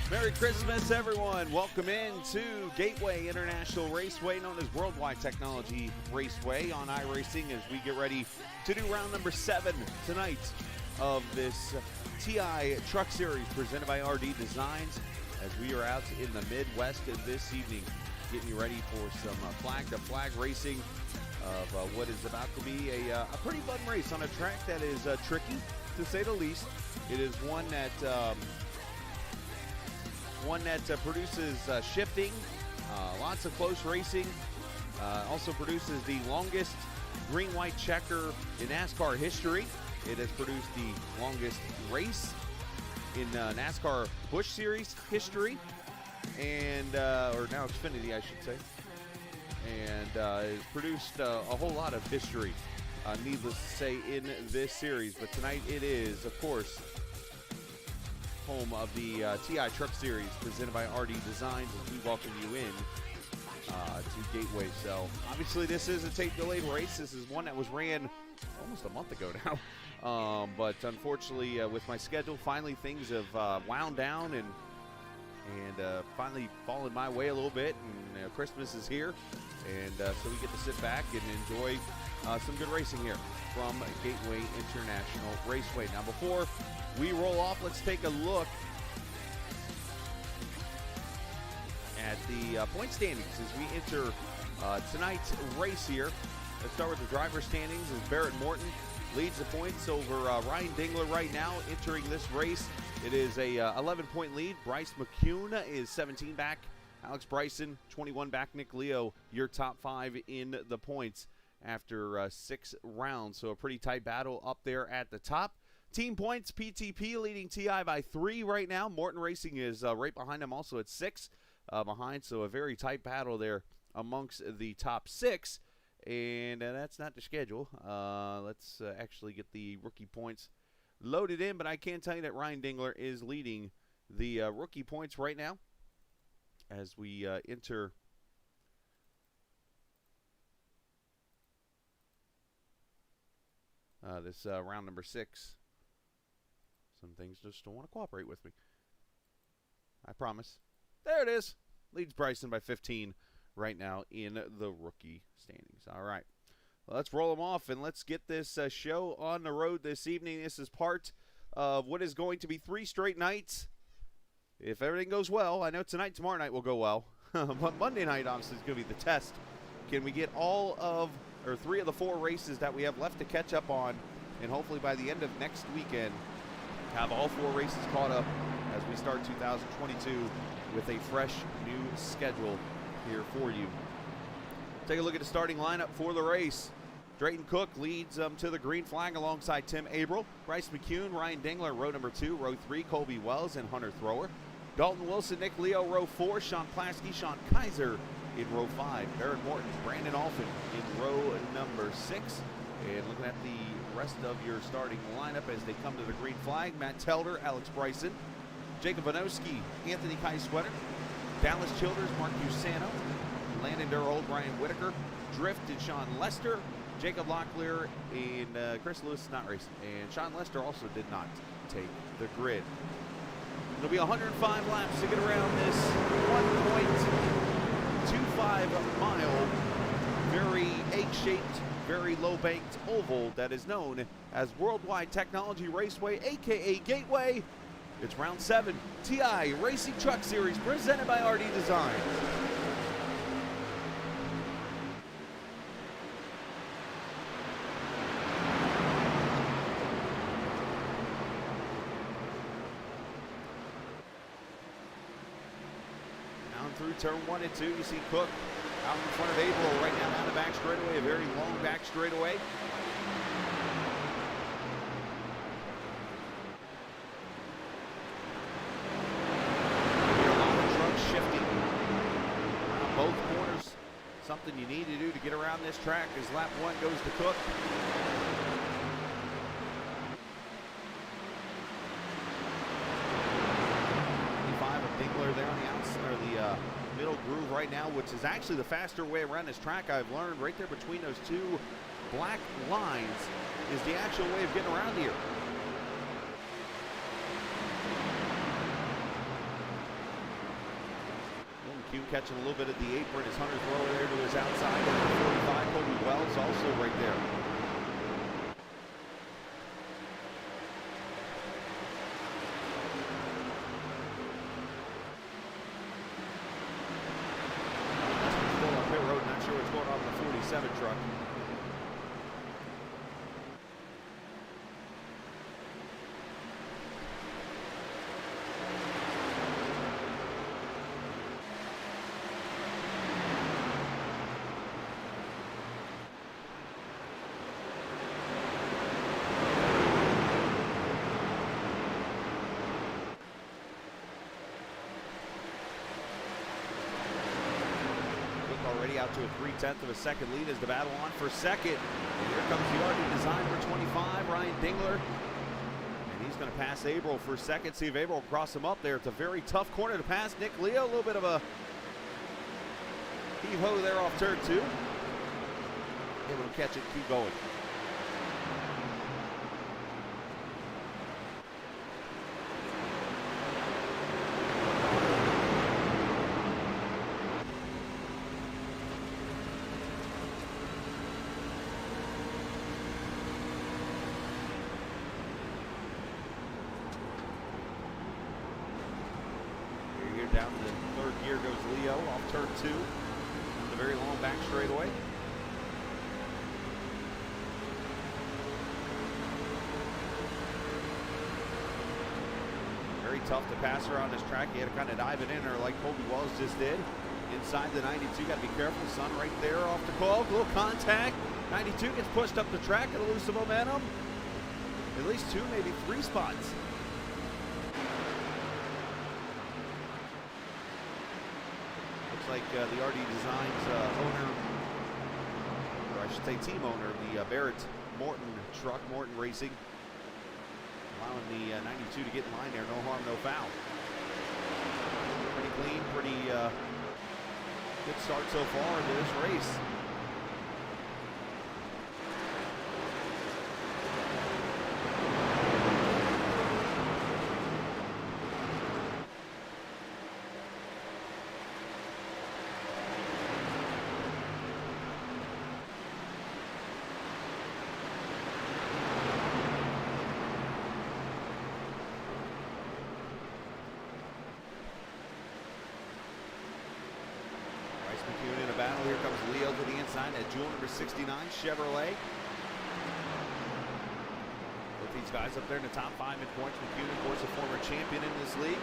Merry Christmas, everyone. Welcome in to Gateway International Raceway, known as Worldwide Technology Raceway on iRacing, as we get ready to do round number 7 tonight of this TI Truck Series presented by RD Designs, as we are out in the Midwest this evening, getting you ready for some flag-to-flag racing of what is about to be a pretty fun race on a track that is tricky, to say the least. It is one that produces shifting, lots of close racing, also produces the longest green-white checker in NASCAR history. It has produced the longest race in NASCAR Busch Series history, and or now Xfinity, I should say, and has produced a whole lot of history, needless to say, in this series. But tonight it is, of course, home of the TI Truck Series presented by RD Designs, as we welcome you in to Gateway. So obviously this is a tape-delayed race. This is one that was ran almost a month ago now. But unfortunately, with my schedule, finally things have wound down and finally fallen my way a little bit. And Christmas is here, and so we get to sit back and enjoy some good racing here from Gateway International Raceway. Now, before we roll off, let's take a look at the point standings as we enter tonight's race here. Let's start with the driver standings, as Barrett Morton leads the points over Ryan Dingler right now entering this race. It is a 11-point lead. Bryce McCune is 17 back. Alex Bryson, 21 back. Nick Leo, your top 5 in the points after 6 rounds. So a pretty tight battle up there at the top. Team points, PTP leading TI by 3 right now. Morton Racing is right behind him, also at 6 behind. So a very tight battle there amongst the top 6. And that's not the schedule. Let's actually get the rookie points loaded in. But I can tell you that Ryan Dingler is leading the rookie points right now as we enter this round number 6. Some things just don't want to cooperate with me. I promise. There it is. Leads Bryson by 15 right now in the rookie standings. All right. Well, let's roll them off and let's get this show on the road this evening. This is part of what is going to be 3 straight nights. If everything goes well, I know tonight, tomorrow night will go well. But Monday night, obviously, is going to be the test. Can we get all of, or 3 of the 4 races that we have left to catch up on, and hopefully by the end of next weekend, have all 4 races caught up as we start 2022 with a fresh new schedule here for you. Take a look at the starting lineup for the race. Drayton Cook leads to the green flag alongside Tim Averill. Bryce McCune, Ryan Dingler, row number 2. Row 3, Colby Wells and Hunter Thrower. Dalton Wilson, Nick Leo, row 4. Sean Plasky, Sean Kaiser in row 5. Barrett Morton, Brandon Alphin in row number 6. And looking at the rest of your starting lineup as they come to the green flag. Matt Telder, Alex Bryson, Jacob Vanowski, Anthony Kai-Sweater, Dallas Childers, Mark Usano, Landon Durhold, Brian Whitaker, Drift and Sean Lester, Jacob Locklear, and Chris Lewis is not racing. And Sean Lester also did not take the grid. It'll be 105 laps to get around this 1.25 mile, very egg-shaped, very low-banked oval that is known as Worldwide Technology Raceway, aka Gateway. It's round 7, TI Racing Truck Series presented by RD Designs. Through turn 1 and 2, you see Cook out in front of April right now down the back straightaway, a very long back straightaway. A lot of trucks shifting around both corners. Something you need to do to get around this track as lap 1 goes to Cook. There on the outside, or the middle groove right now, which is actually the faster way around this track. I've learned right there between those two black lines is the actual way of getting around here. Q catching a little bit of the apron as Hunter's lower there to his outside. And 45, Kobe Wells also right there. Going on the 47 truck. Already out to a 3/10 of a second lead as the battle on for second. And here comes the RD Design number 25, Ryan Dingler. And he's going to pass Averill for second. See if Averill will cross him up there. It's a very tough corner to pass. Nick Leo, a little bit of a heave-ho there off turn 2. Able to catch it, keep going. Down to the third gear goes Leo off turn 2. The very long back straightaway. Very tough to pass around this track. You had to kind of dive it in there like Kobe Wells just did. Inside the 92, got to be careful. Sun right there off the call. Little contact. 92 gets pushed up the track. It'll lose some momentum. At least 2, maybe 3 spots. Like the RD Designs owner, or I should say team owner, the Barrett Morton truck, Morton Racing, allowing the 92 to get in line there. No harm, no foul. Pretty clean, pretty good start so far into this race. McEwen in a battle. Here comes Leo to the inside at jewel number 69 Chevrolet. Both these guys up there in the top 5 in points. McEwen, of course, a former champion in this league.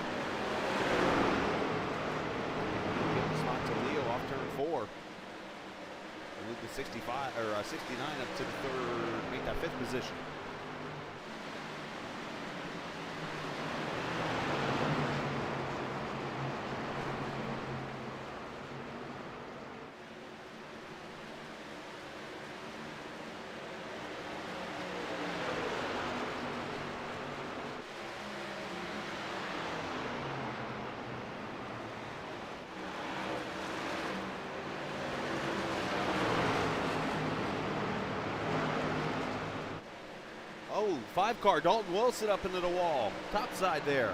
Give the spot to Leo off turn 4. Move the 65 or 69 up to the third, make that 5th position. Ooh, 5-car, Dalton Wilson up into the wall. Top side there.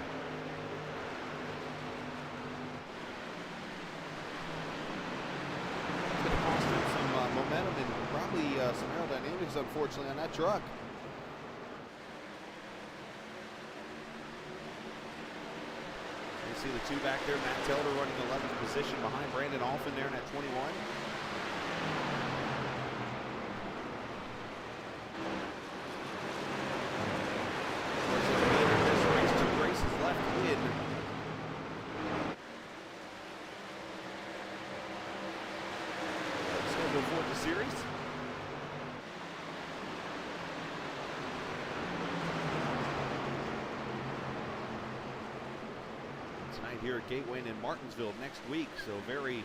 It's going to cost him some momentum and probably some aerodynamics, unfortunately, on that truck. You see the two back there, Matt Taylor running 11th position behind Brandon Alphin there in that 21. For the series. Tonight here at Gateway and in Martinsville next week, so very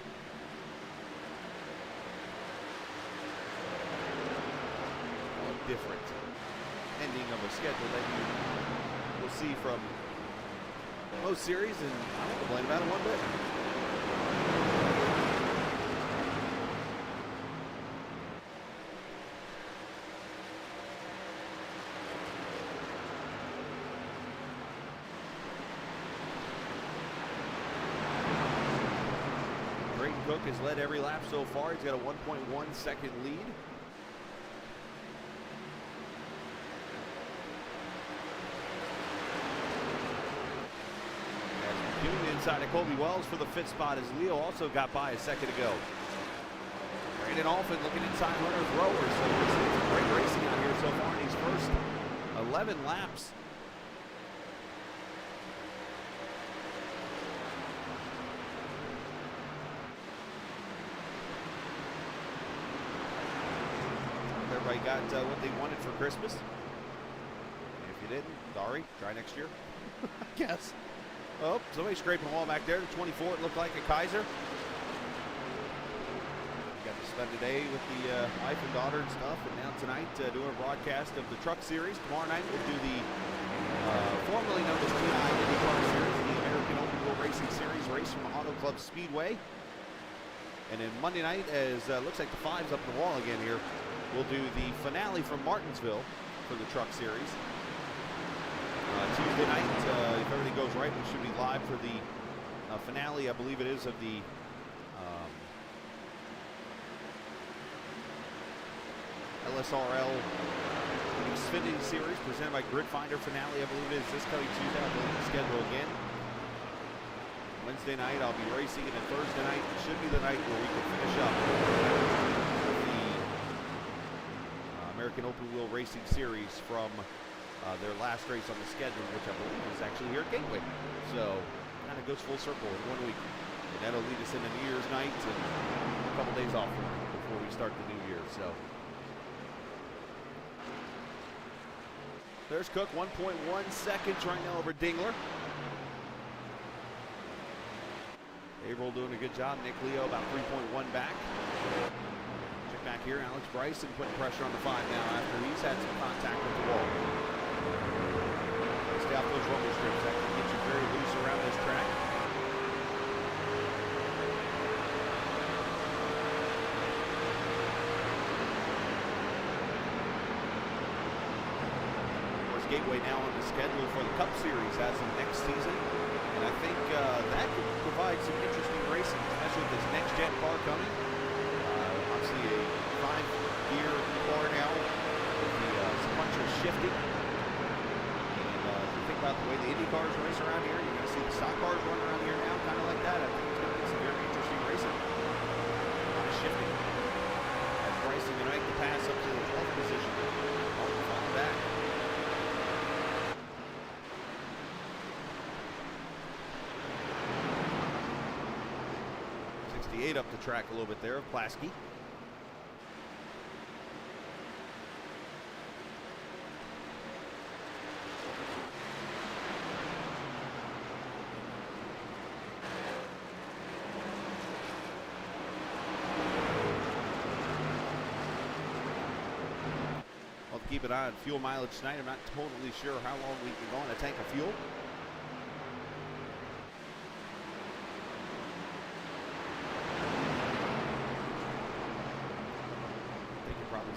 different ending of a schedule that you will see from most series, and I don't complain about it one bit. Cook has led every lap so far. He's got a 1.1 second lead. As inside of Colby Wells for the fifth spot, as Leo also got by a second ago. Brandon Alphin looking inside runner thrower. So it's great racing out here so far in these first 11 laps. Everybody got what they wanted for Christmas. If you didn't, sorry, try next year. I guess. Oh, somebody scraping the wall back there. The 24, it looked like a Kaiser. Got to spend a day with the wife and daughter and stuff, and now tonight doing a broadcast of the Truck Series. Tomorrow night we'll do the formerly known as TI IndyCar Series, the American Open Wheel Racing Series race from Auto Club Speedway. And then Monday night, as looks like the 5's up the wall again here, we'll do the finale from Martinsville for the Truck Series. Tuesday night, if everything goes right, we should be live for the finale, I believe it is, of the LSRL Xfinity Series presented by Gridfinder finale, I believe it is this coming Tuesday. I believe the schedule again. Wednesday night, I'll be racing, and then Thursday night should be the night where we can finish up American Open Wheel Racing Series from their last race on the schedule, which I believe is actually here at Gateway. So kind of goes full circle in 1 week. And that'll lead us into New Year's night and a couple days off before we start the new year. So there's Cook, 1.1 seconds right now over Dingler. Averill doing a good job. Nick Leo about 3.1 back. Back here, Alex Bryson putting pressure on the 5 now after he's had some contact with the wall. Stay off those rumble strips. That can get you very loose around this track. Of course, Gateway now on the schedule for the Cup Series as of next season. And I think that could provide some interesting racing, especially with this next-gen car coming. Obviously a 5-gear car now with the sequential shifting. And if you think about the way the Indy cars race around here, you're going to see the stock cars run around here now, kind of like that. I think it's going to be some very interesting racing. A lot of shifting. As Bryson going to make the pass up to the 12th position. Falling back. Up the track a little bit there of Plasky. I'll keep an eye on fuel mileage tonight. I'm not totally sure how long we can go on a tank of fuel.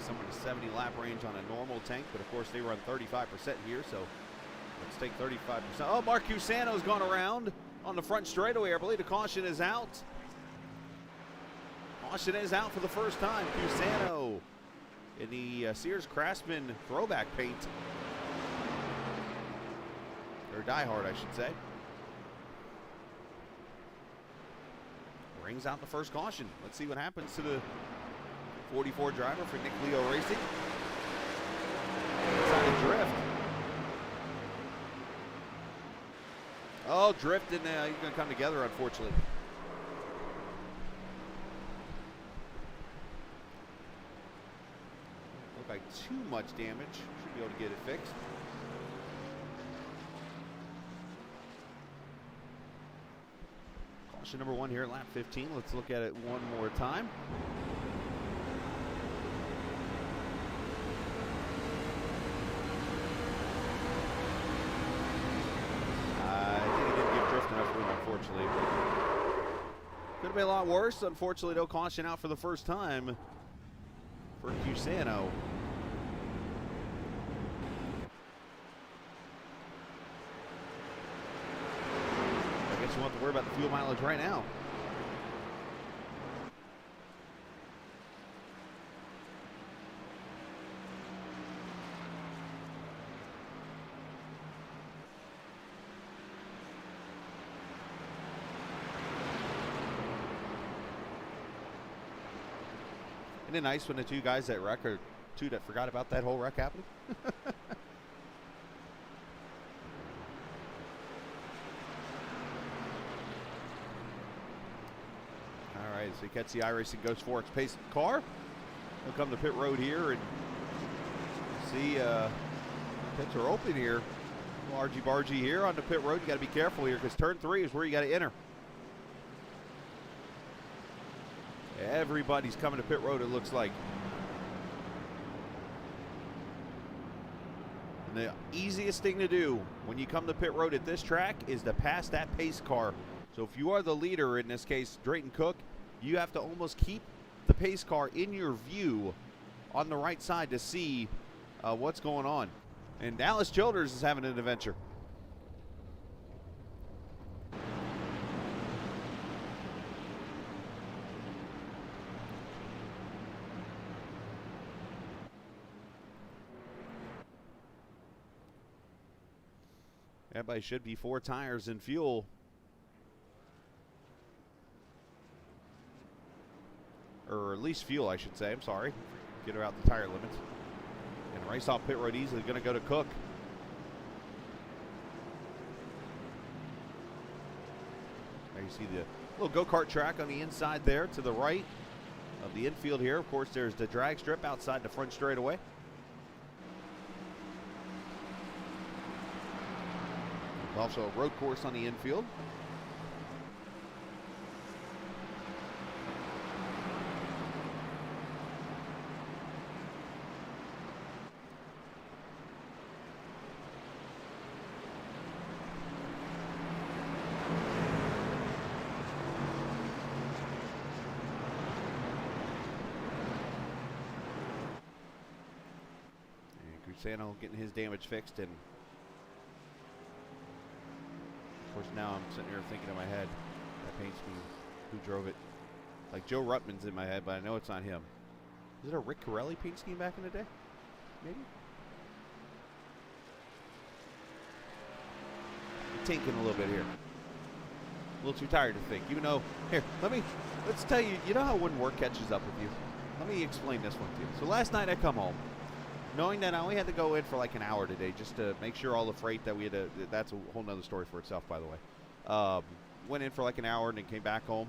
somewhere to 70 lap range on a normal tank, but of course they run 35% here, so let's take 35%. Oh, Mark Cusano's gone around on the front straightaway. I believe the caution is out. Caution is out for the first time. Cusano in the Sears Craftsman throwback paint. Or Die Hard, I should say. Brings out the first caution. Let's see what happens to the 44 driver for Nick Leo Racing. Inside a drift. Oh, drift, and he's going to come together, unfortunately. Look like too much damage. Should be able to get it fixed. Caution number 1 here at lap 15. Let's look at it one more time. Unfortunately, could have been a lot worse. Unfortunately, no caution out for the first time for Cusano. I guess you won't have to worry about the fuel mileage right now. Isn't it nice when the two guys that wreck are two that forgot about that whole wreck happening? All right, so you catch the iRacing Ghost Forex pace car. He'll come to pit road here and see pits are open here. Argy-bargy here on the pit road. You got to be careful here because turn 3 is where you got to enter. Everybody's coming to pit road, it looks like. And the easiest thing to do when you come to pit road at this track is to pass that pace car. So if you are the leader, in this case, Drayton Cook, you have to almost keep the pace car in your view on the right side to see what's going on. And Dallas Childers is having an adventure. Everybody should be 4 tires and fuel. Or at least fuel, I should say. I'm sorry. Get her out the tire limits. And race off pit road easily. Going to go to Cook. There you see the little go-kart track on the inside there to the right of the infield here. Of course, there's the drag strip outside the front straightaway. Also a road course on the infield. And Cusano getting his damage fixed, and of course, now I'm sitting here thinking in my head, that paint scheme, who drove it? Like Joe Ruttman's in my head, but I know it's not him. Is it a Rick Corelli paint scheme back in the day? Maybe? I'm tinking a little bit here. A little too tired to think. Even though, here, let's tell you, you know how when work catches up with you? Let me explain this one to you. So last night I come home, knowing that I only had to go in for like an hour today just to make sure all the freight that we had to, that's a whole nother story for itself, by the way. Went in for like an hour and then came back home.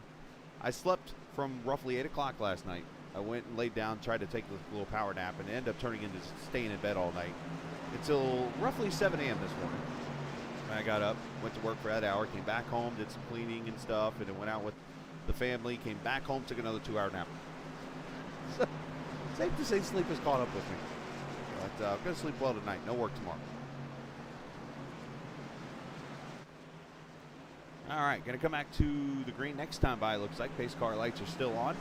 I slept from roughly 8 o'clock last night. I went and laid down, tried to take a little power nap, and ended up turning into staying in bed all night until roughly 7 a.m. this morning. And I got up, went to work for that hour, came back home, did some cleaning and stuff, and then went out with the family, came back home, took another 2-hour nap. So, safe to say sleep has caught up with me. But I'm going to sleep well tonight. No work tomorrow. All right, going to come back to the green next time by, looks like. Pace car lights are still on.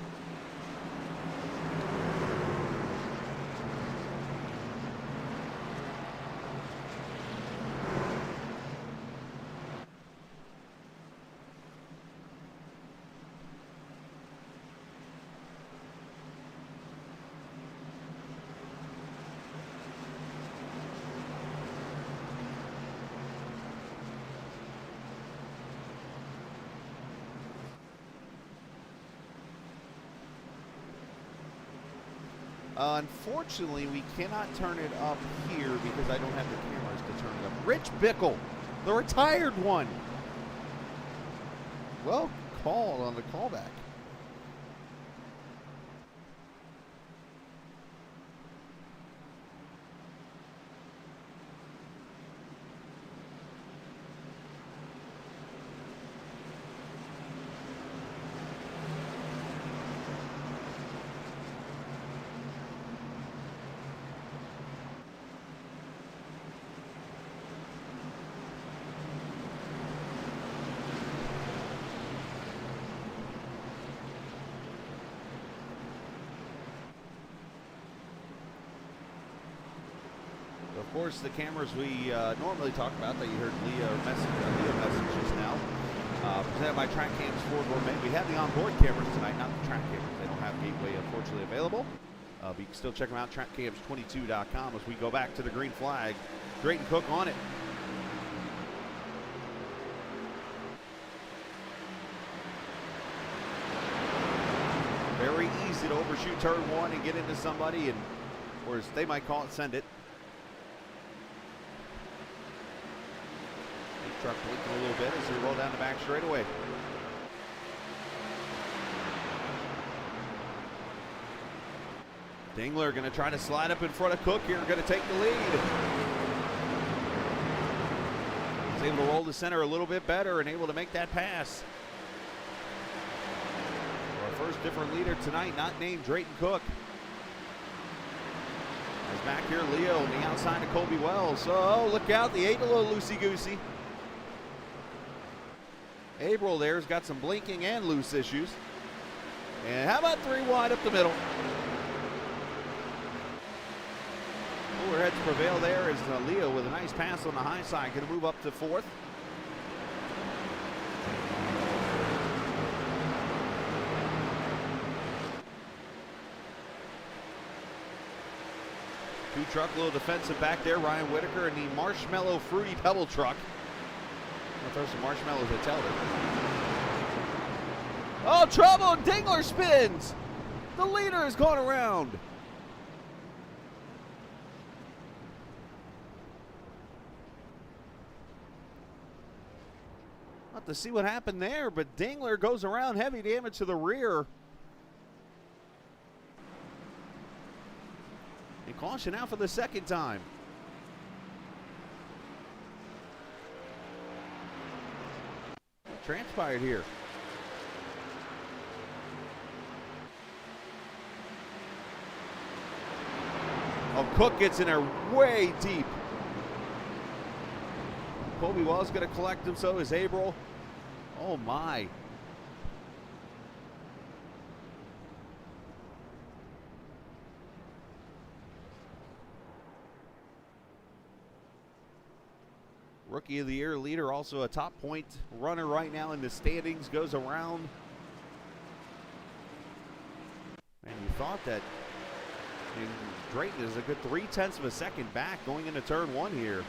Unfortunately, we cannot turn it up here because I don't have the cameras to turn it up. Rich Bickle, the retired one. Well called on the callback. Of course, the cameras we normally talk about that you heard Leo message just now, presented by Track Cams Ford Gourmet. We have the onboard cameras tonight, not the track cameras. They don't have Gateway, unfortunately, available. But you can still check them out, trackcams22.com, as we go back to the green flag. Drayton Cook on it. Very easy to overshoot turn one and get into somebody, and, or as they might call it, send it. Truck blinking a little bit as we roll down the back straightaway. Dingler going to try to slide up in front of Cook here, going to take the lead. He's able to roll the center a little bit better and able to make that pass. Our first different leader tonight, not named Drayton Cook. As back here, Leo on the outside of Colby Wells. Oh, look out, the 8 a little loosey-goosey. April there's got some blinking and loose issues. And how about 3 wide up the middle? Cooler heads prevail there as Leo with a nice pass on the high side, going to move up to 4th. Two truck, little defensive back there, Ryan Whitaker, and the Marshmallow Fruity Pebble truck. I'll throw some marshmallows at Teller. Oh, trouble! Dingler spins! The leader has gone around. I'll have to see what happened there, but Dingler goes around, heavy damage to the rear. And caution out for the second time. Transpired here. Oh, Cook gets in there way deep. Colby Wells going to collect him, so is April. Oh my. Rookie of the Year leader, also a top point runner right now in the standings, goes around. And you thought that Drayton is a good 0.3 of a second back going into turn one here.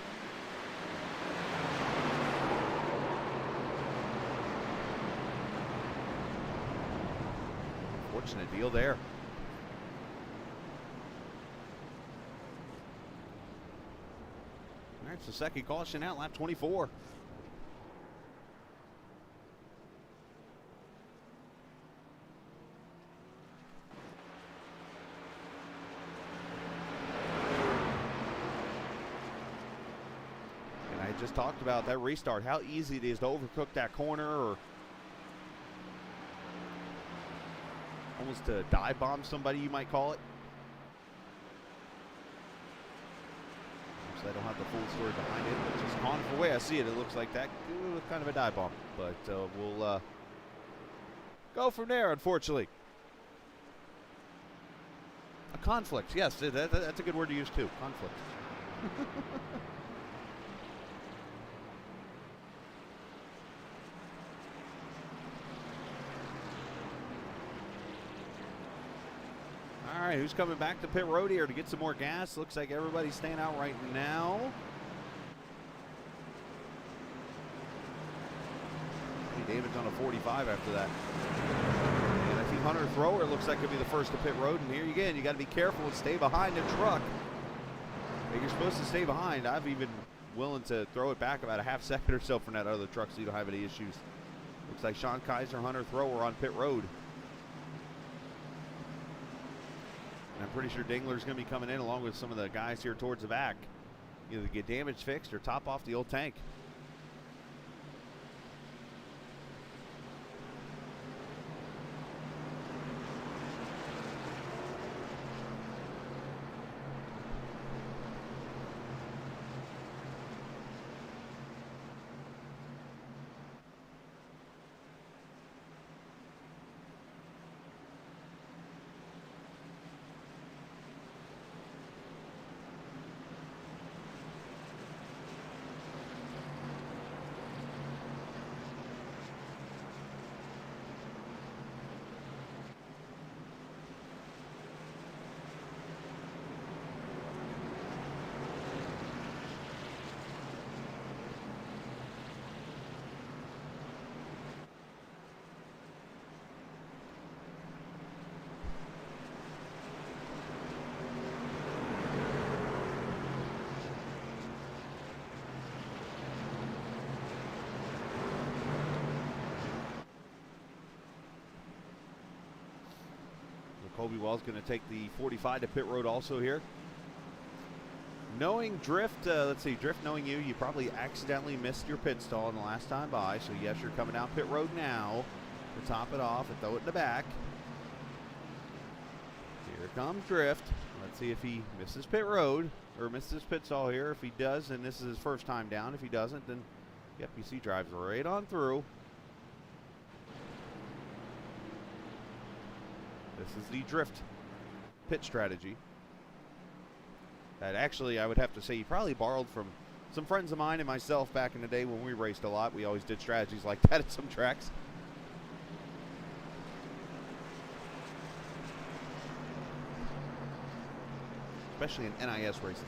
Fortunate deal there. All right, so second caution out, lap 24. And I just talked about that restart, how easy it is to overcook that corner or almost to dive bomb somebody, you might call it. I don't have the full story behind it, but just on the way I see it, it looks like that kind of a dive bomb. But we'll go from there, unfortunately. A conflict, yes, that's a good word to use too, conflict. All right, who's coming back to pit road here to get some more gas? Looks like everybody's staying out right now. David's on a 45 after that. And I think Hunter Thrower looks like it'll be the first to pit road. And here again, you got to be careful and stay behind the truck. You're supposed to stay behind. I've even willing to throw it back about a half second or so from that other truck so you don't have any issues. Looks like Sean Kaiser, Hunter Thrower on pit road. And I'm pretty sure Dingler's going to be coming in along with some of the guys here towards the back. Either get damage fixed or top off the old tank. Kobe Wells going to take the 45 to pit road also here. Knowing Drift, let's see, Drift knowing you probably accidentally missed your pit stall in the last time by. So yes, you're coming down pit road now to top it off and throw it in the back. Here comes Drift. Let's see if he misses pit road or misses pit stall here. If he does, then this is his first time down. If he doesn't, then yep, you see drives right on through. This is the Drift pit strategy that actually I would have to say he probably borrowed from some friends of mine and myself back in the day when we raced a lot. We always did strategies like that at some tracks. Especially in NIS races.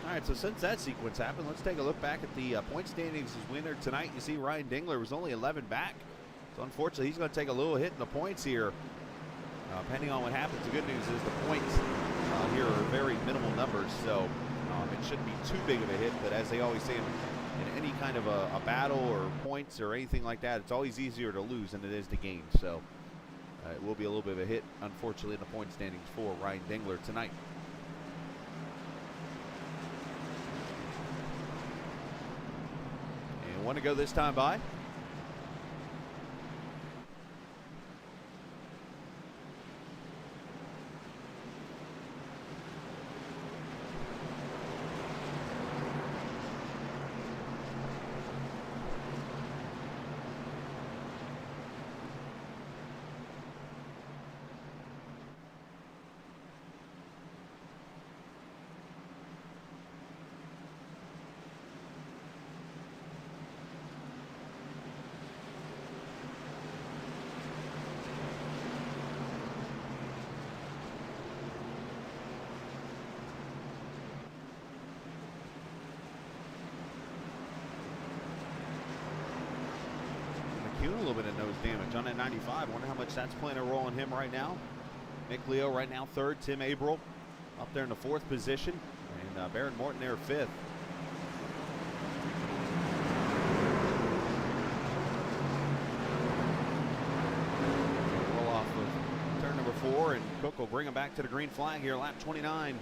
All right, so since that sequence happened, let's take a look back at the point standings as winner tonight. You see Ryan Dingler was only 11 back. So unfortunately, he's going to take a little hit in the points here. Depending on what happens, the good news is the points here are very minimal numbers. So it shouldn't be too big of a hit. But as they always say, in any kind of a battle or points or anything like that, it's always easier to lose than it is to gain. So it will be a little bit of a hit, unfortunately, in the point standings for Ryan Dingler tonight. One to go this time by. A little bit of nose damage on that 95. Wonder how much that's playing a role in him right now. Nick Leo right now third. Tim Abril up there in the fourth position. And Baron Morton there fifth. Roll off of turn number 4, and Cook will bring him back to the green flag here, lap 29.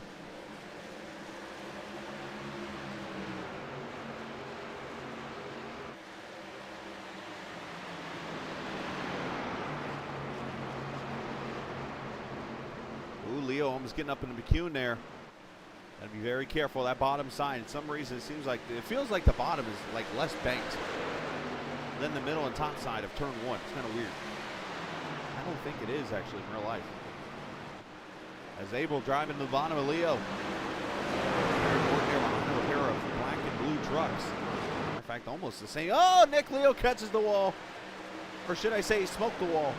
Leo almost getting up in the McCune there. Gotta be very careful that bottom side. For some reason, it feels like the bottom is like less banked than the middle and top side of turn 1. It's kind of weird. I don't think it is actually in real life. As Abel driving to the bottom of Leo. A pair of black and blue trucks. In fact, almost the same. Oh, Nick Leo catches the wall. Or should I say, he smoked the wall.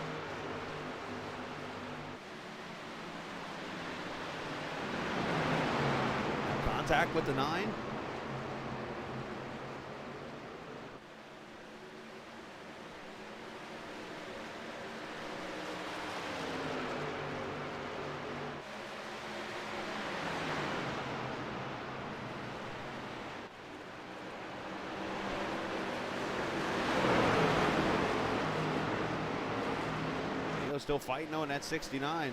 contact with the 9. Still fighting on that 69.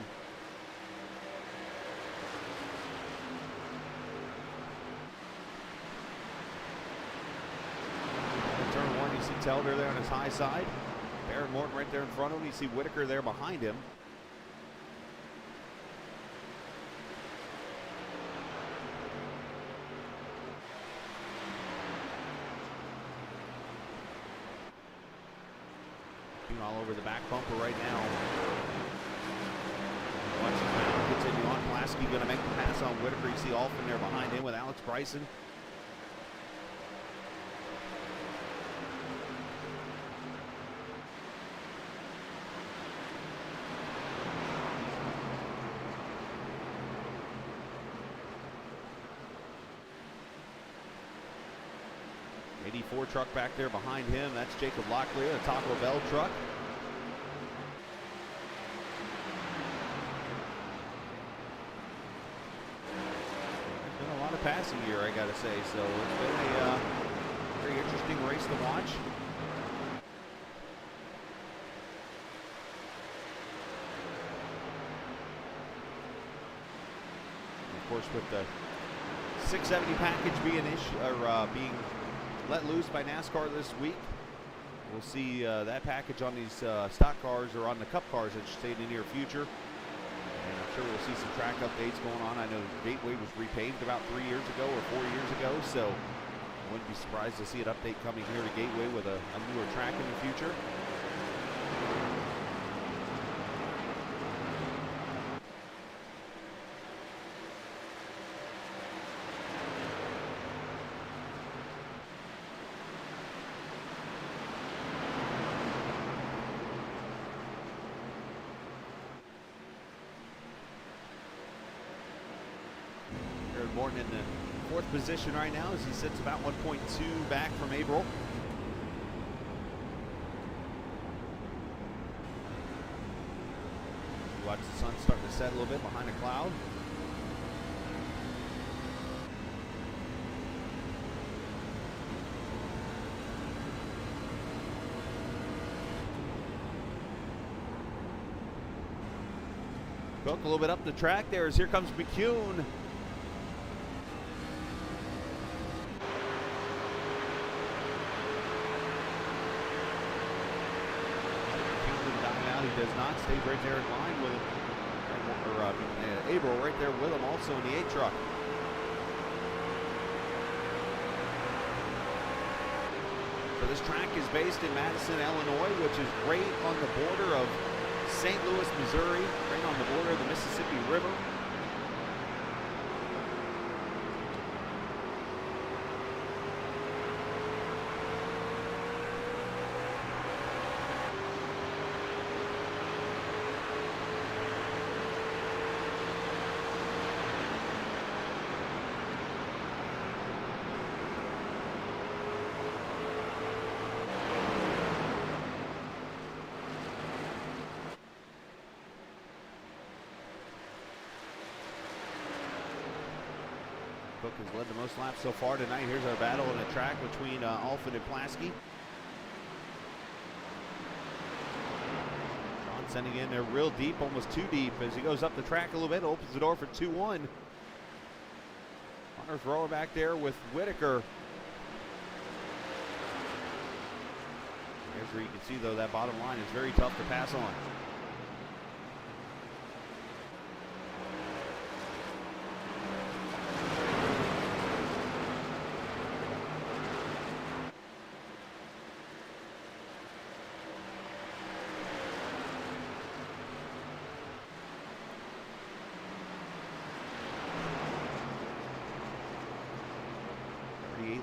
Turn 1, you see Telder there on his high side. Baron Morton right there in front of him. You see Whitaker there behind him. All over the back bumper right now. Watch his mount continue on. Pulaski going to make the pass on Whitaker. You see Alfin there behind him with Alex Bryson. '84 truck back there behind him. That's Jacob Locklear, a Taco Bell truck. There's been a lot of passing here, I gotta say, so it's been a very interesting race to watch. Of course, with the 670 package being being let loose by NASCAR this week, we'll see that package on these stock cars, or on the Cup cars, I should say, in the near future. And I'm sure we'll see some track updates going on. I know Gateway was repaved about 3 years ago or 4 years ago, so I wouldn't be surprised to see an update coming here to Gateway with a newer track in the future. Morton in the 4th position right now as he sits about 1.2 back from April. Watch the sun starting to set a little bit behind a cloud. Cook a little bit up the track there as here comes McCune. He does not. Stays right there in line with him. April right there with him also in the 8 truck. So this track is based in Madison, Illinois, which is right on the border of St. Louis, Missouri, right on the border of the Mississippi River. Cook has led the most laps so far tonight. Here's our battle on the track between Alfin and Pulaski. Sean sending in there real deep, almost too deep, as he goes up the track a little bit, opens the door for 2-1. Hunter's rower back there with Whitaker. Here's where you can see, though, that bottom line is very tough to pass on.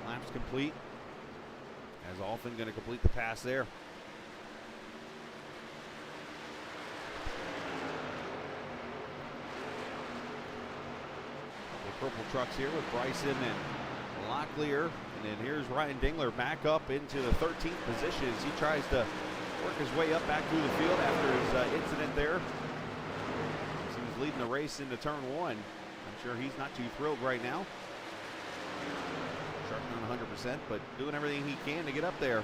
Laps complete, as Alfin going to complete the pass there. A purple trucks here with Bryson and Locklear. And then here's Ryan Dingler back up into the 13th position as he tries to work his way up back through the field after his incident there. So he's leading the race into turn 1. I'm sure he's not too thrilled right now. Sharpening on 100%, but doing everything he can to get up there.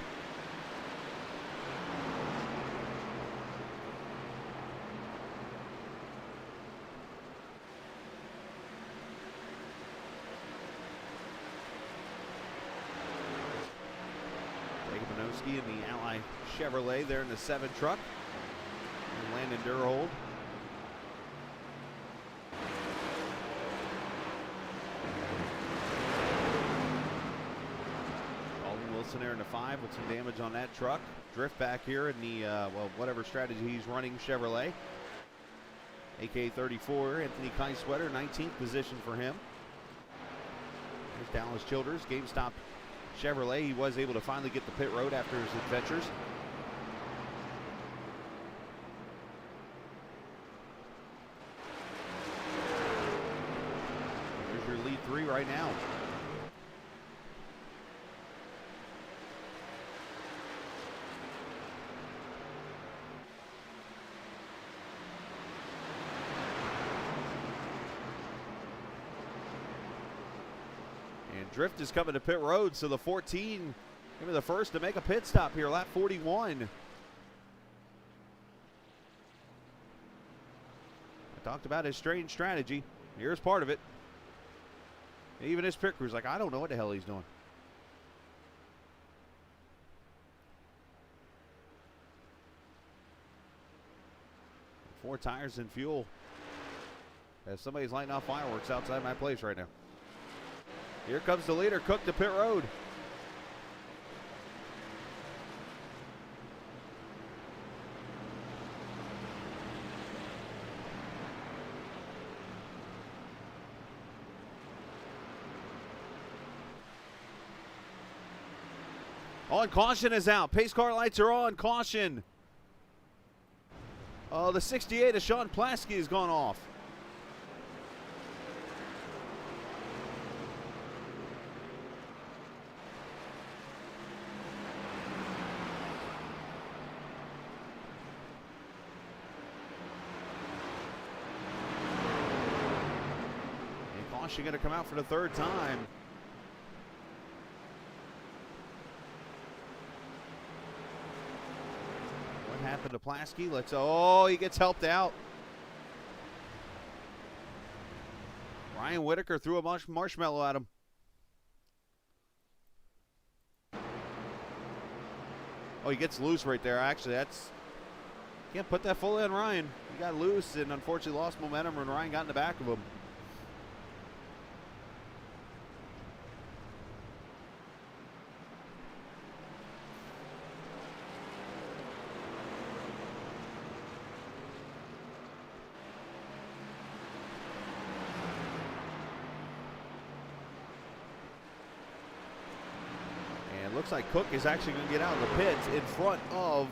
In the Ally Chevrolet there in the 7 truck. And Landon Durhold. Alden Wilson there in the 5 with some damage on that truck. Drift back here in the, well, whatever strategy he's running, Chevrolet. AK-34, Anthony Keiswetter, 19th position for him. There's Dallas Childers, GameStop Chevrolet. He was able to finally get the pit road after his adventures. There's your lead 3 right now. Drift is coming to pit road, so the 14 maybe the first to make a pit stop here, lap 41. I talked about his strange strategy. Here's part of it. Even his pit crew's like, I don't know what the hell he's doing. Four tires and fuel. As somebody's lighting off fireworks outside my place right now. Here comes the leader, Cook to pit road. On, caution is out. Pace car lights are on, caution. The 68 of Sean Plasky has gone off. Caution going to come out for the 3rd time. What happened to Plasky? Oh, he gets helped out. Ryan Whitaker threw a marshmallow at him. Oh, he gets loose right there. Actually, can't put that fully on Ryan. He got loose and unfortunately lost momentum when Ryan got in the back of him. Looks like Cook is actually going to get out of the pits in front of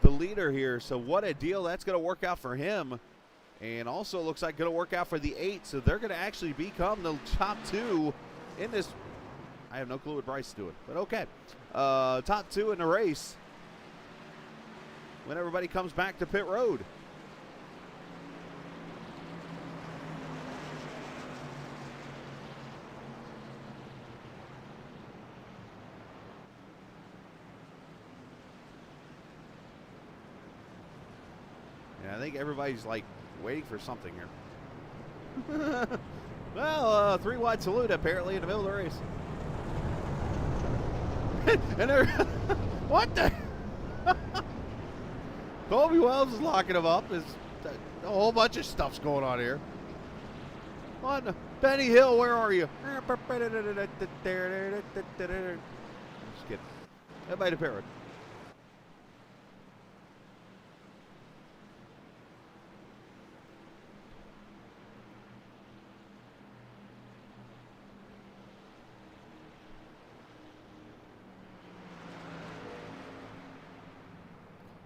the leader here. So what a deal that's going to work out for him. And also looks like going to work out for the 8. So they're going to actually become the top 2 in this. I have no clue what Bryce is doing, but okay. Top 2 in the race when everybody comes back to pit road. I think everybody's like waiting for something here. Well, 3-wide salute apparently in the middle of the race. And they're what the? Colby Wells is locking him up. A whole bunch of stuff's going on here. On Benny Hill, where are you? Just kidding. Everybody to pit road.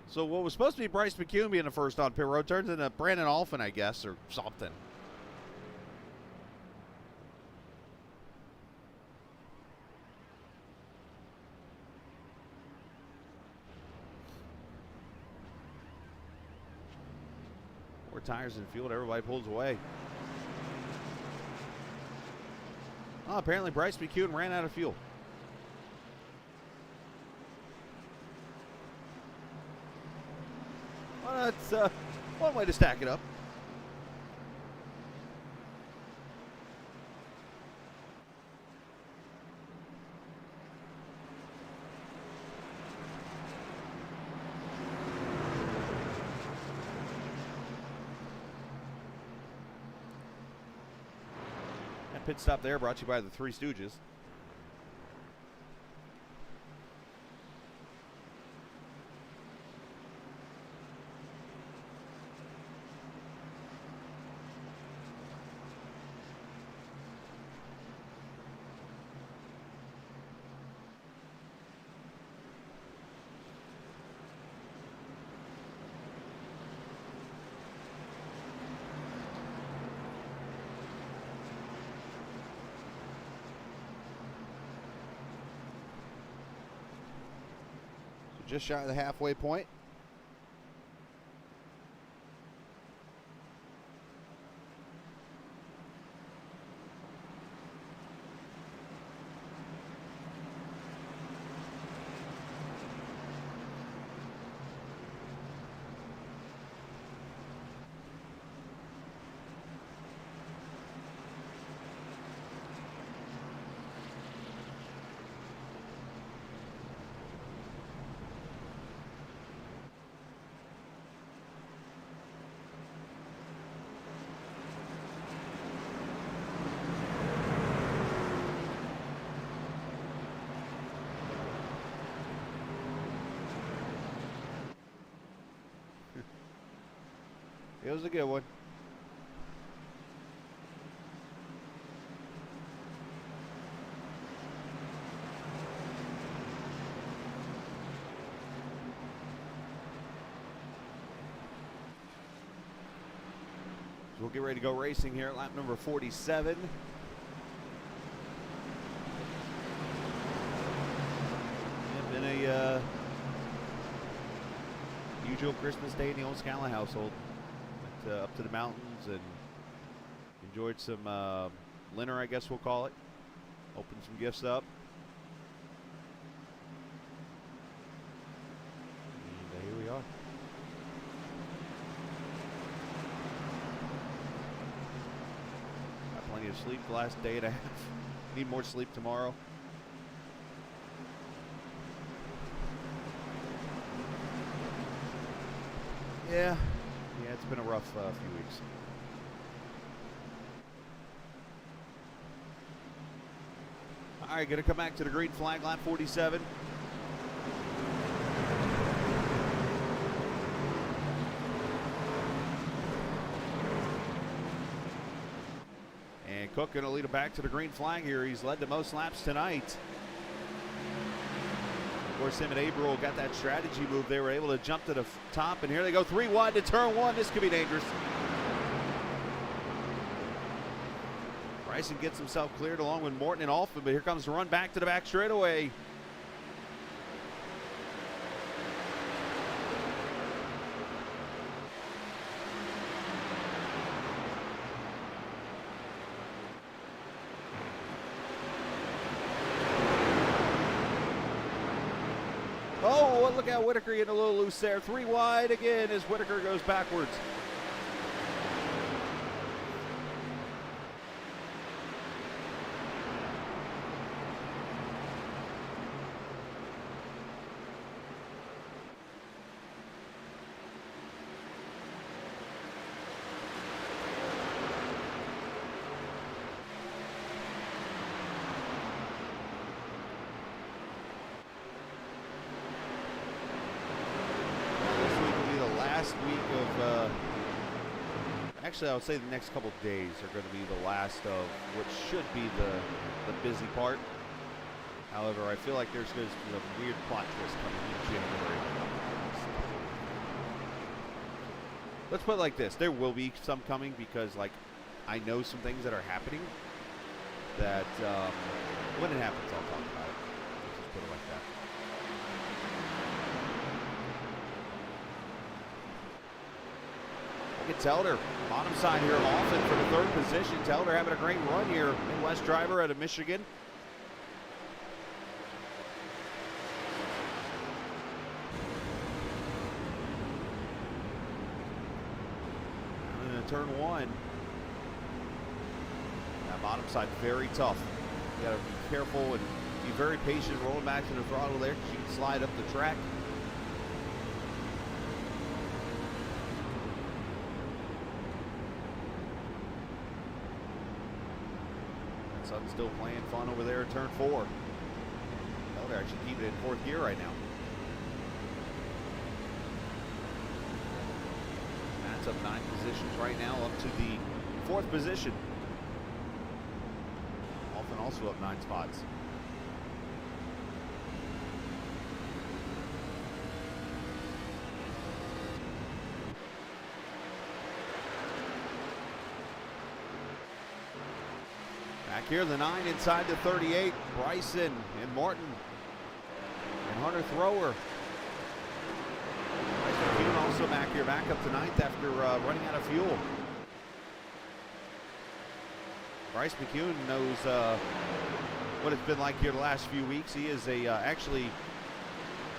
So what was supposed to be Bryce McCune being the first on pit road turns into Brandon Alphin, I guess, or something. More tires in the field. Everybody pulls away. Oh, apparently Bryce McEwen ran out of fuel. Well, that's one way to stack it up. That pit stop there brought to you by the Three Stooges. Just shy of the halfway point. It was a good one. So we'll get ready to go racing here at lap number 47. Been a usual Christmas day in the old Scala household. Went up to the mountains and enjoyed some dinner, I guess we'll call it. Opened some gifts up. And here we are. Got plenty of sleep the last day and a half. Need more sleep tomorrow. Yeah, it's been a rough few weeks. All right, going to come back to the green flag, lap 47. And Cook going to lead him back to the green flag here. He's led the most laps tonight. Of course, him and Averill got that strategy move. They were able to jump to the top, and here they go 3 wide to turn 1. This could be dangerous. Bryson gets himself cleared along with Morton and Alpha, but here comes the run back to the back straightaway. Oh, look at Whitaker getting a little loose there. 3 wide again as Whitaker goes backwards. Actually, I would say the next couple of days are going to be the last of what should be the busy part. However, I feel like there's going to be a weird plot twist coming in January. Let's put it like this. There will be some coming because, like, I know some things that are happening that when it happens, I'll talk about it. Let's just put it like that. Look at Telder, bottom side here, Lawson for the third position. Telder having a great run here, Midwest driver out of Michigan. Turn one. That bottom side very tough. You gotta be careful and be very patient rolling back to the throttle there because you can slide up the track. Sutton's still playing fun over there at turn four. Oh, they're actually keeping it in fourth gear right now. Up 9 positions right now, up to the 4th position. Often also up 9 spots. Back here, the 9 inside the 38. Bryson and Martin and Hunter Thrower. Also back here, back up to 9th after running out of fuel. Bryce McCune knows what it's been like here the last few weeks. He is actually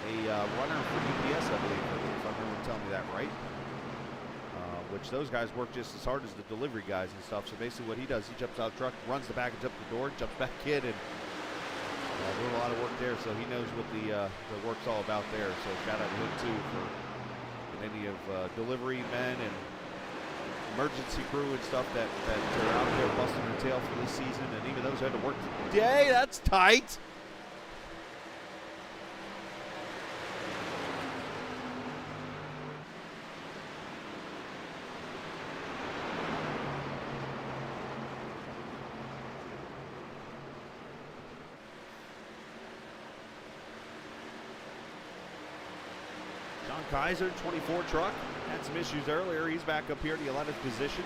a runner for UPS, I believe, if I remember telling me that right. Which those guys work just as hard as the delivery guys and stuff. So basically what he does, he jumps out of the truck, runs the package up the door, jumps back in, and doing a lot of work there. So he knows what the work's all about there. So shout out to him too for any of delivery men and emergency crew and stuff that are out there busting their tail for this season, and even those who had to work today. That's tight. Kaiser, 24 truck, had some issues earlier. He's back up here to the 11th position.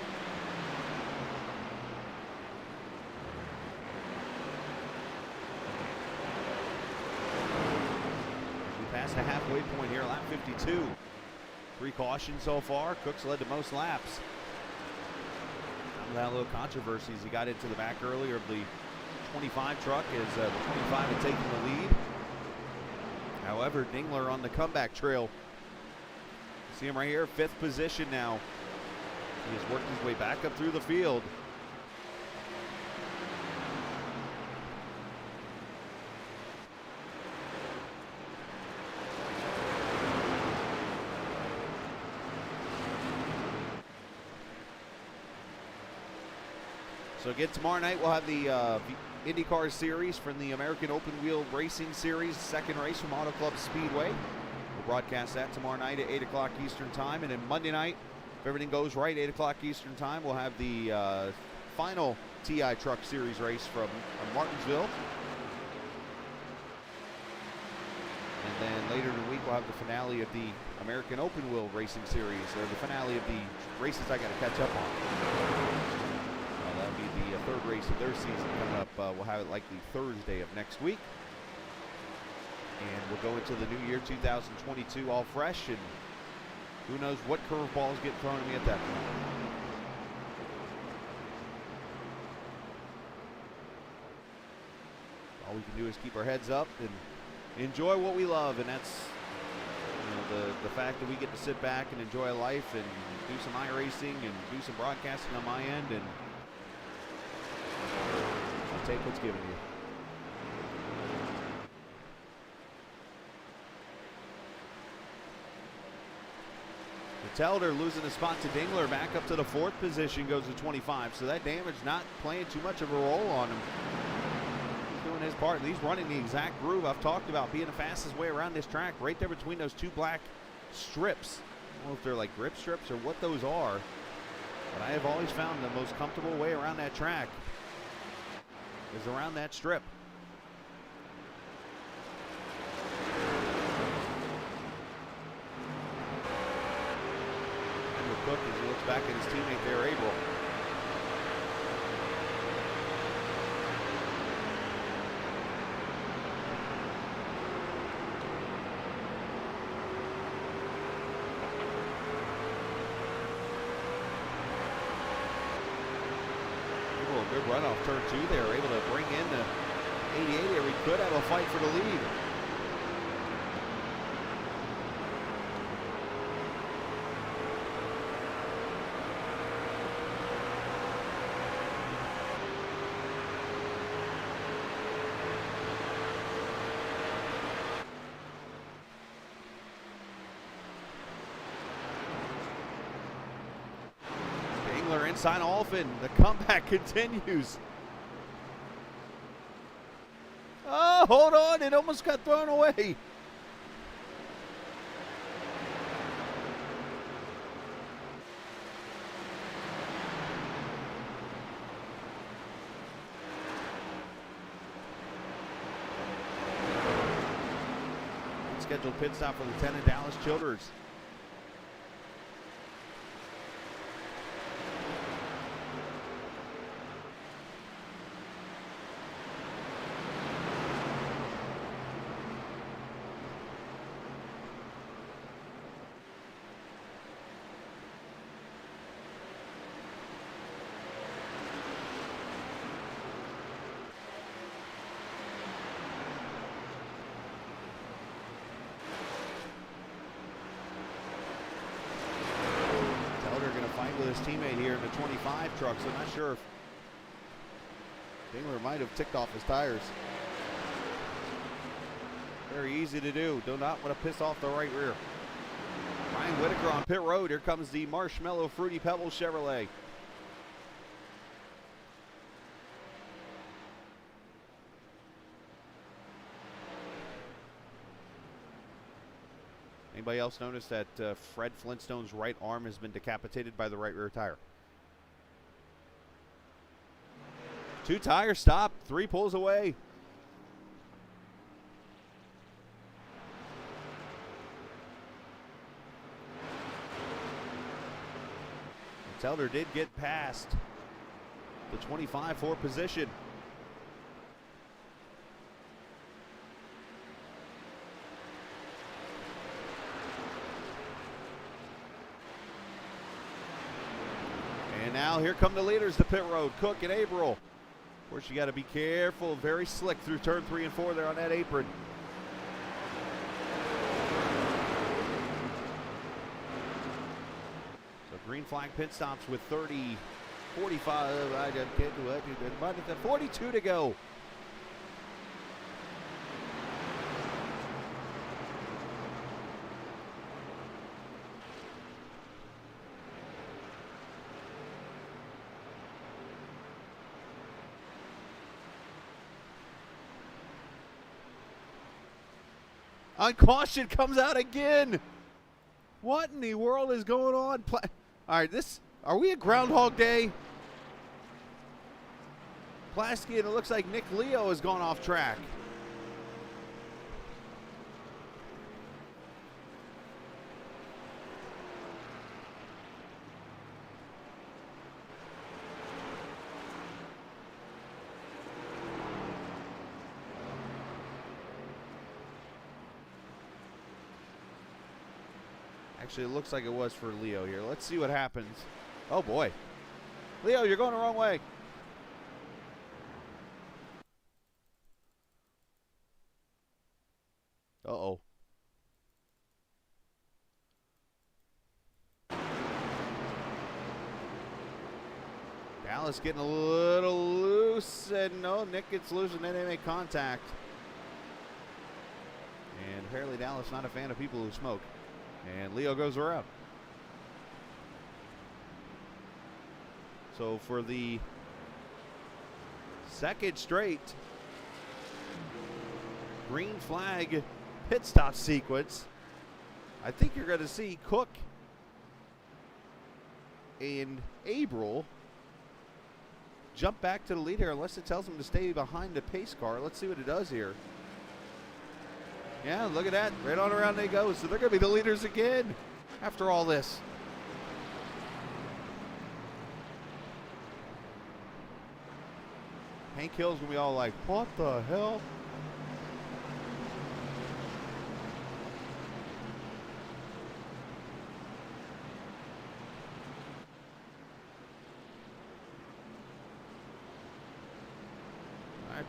We passed the halfway point here, lap 52. 3 cautions so far. Cook's led to most laps. That little controversy as he got into the back earlier of the 25 truck as the 25 had taken the lead. However, Dingler on the comeback trail. See him right here, 5th position now. He has worked his way back up through the field. So again, tomorrow night we'll have the IndyCar Series from the American Open Wheel Racing Series, second race from Auto Club Speedway. We'll broadcast that tomorrow night at 8 o'clock Eastern Time. And then Monday night, if everything goes right, 8 o'clock Eastern Time, we'll have the final TI Truck Series race from Martinsville. And then later in the week, we'll have the finale of the American Open Wheel Racing Series, or the finale of the races I got to catch up on. That'll be the third race of their season coming up. We'll have it likely Thursday of next week. And we'll go into the new year 2022 all fresh, and who knows what curveballs get thrown at me at that point. All we can do is keep our heads up and enjoy what we love, and that's the fact that we get to sit back and enjoy life and do some iRacing and do some broadcasting on my end, and I'll take what's given you. Telder losing a spot to Dingler, back up to the 4th position, goes to 25. So that damage not playing too much of a role on him. He's doing his part. He's running the exact groove I've talked about, being the fastest way around this track, right there between those 2 black strips. I don't know if they're like grip strips or what those are, but I have always found the most comfortable way around that track is around that strip. Cook as he looks back at his teammate there, April. Good run off turn 2 there, able to bring in the 88 here. We could have a fight for the lead. Inside Alphin, the comeback continues. Oh, hold on, it almost got thrown away. Scheduled pit stop for Lieutenant Dallas Childers. With his teammate here in the 25 truck, so I'm not sure if Dingler might have ticked off his tires. Very easy to do. Do not want to piss off the right rear. Ryan Whitaker on pit road. Here comes the Marshmallow Fruity Pebbles Chevrolet. Anybody else notice that Fred Flintstone's right arm has been decapitated by the right rear tire? 2 tires stop, 3 pulls away. Telder did get past the 25 for position. And now here come the leaders to pit road, Cook and Averill. Of course, you got to be careful, very slick through turn 3 and 4 there on that apron. So green flag pit stops with 30, 45, I just can't do it, 42 to go. On caution, comes out again. What in the world is going on? All right, are we at Groundhog Day? Plasky, and it looks like Nick Leo has gone off track. Actually, it looks like it was for Leo here. Let's see what happens. Oh, boy. Leo, you're going the wrong way. Uh-oh. Dallas getting a little loose, and no, Nick gets loose, and then they make contact. And apparently Dallas not a fan of people who smoke. And Leo goes around. So for the second straight green flag pit stop sequence, I think you're going to see Cook and Averill jump back to the lead here unless it tells them to stay behind the pace car. Let's see what it does here. Yeah, look at that. Right on around they go. So they're going to be the leaders again after all this. Hank Hill's going to be all like, what the hell?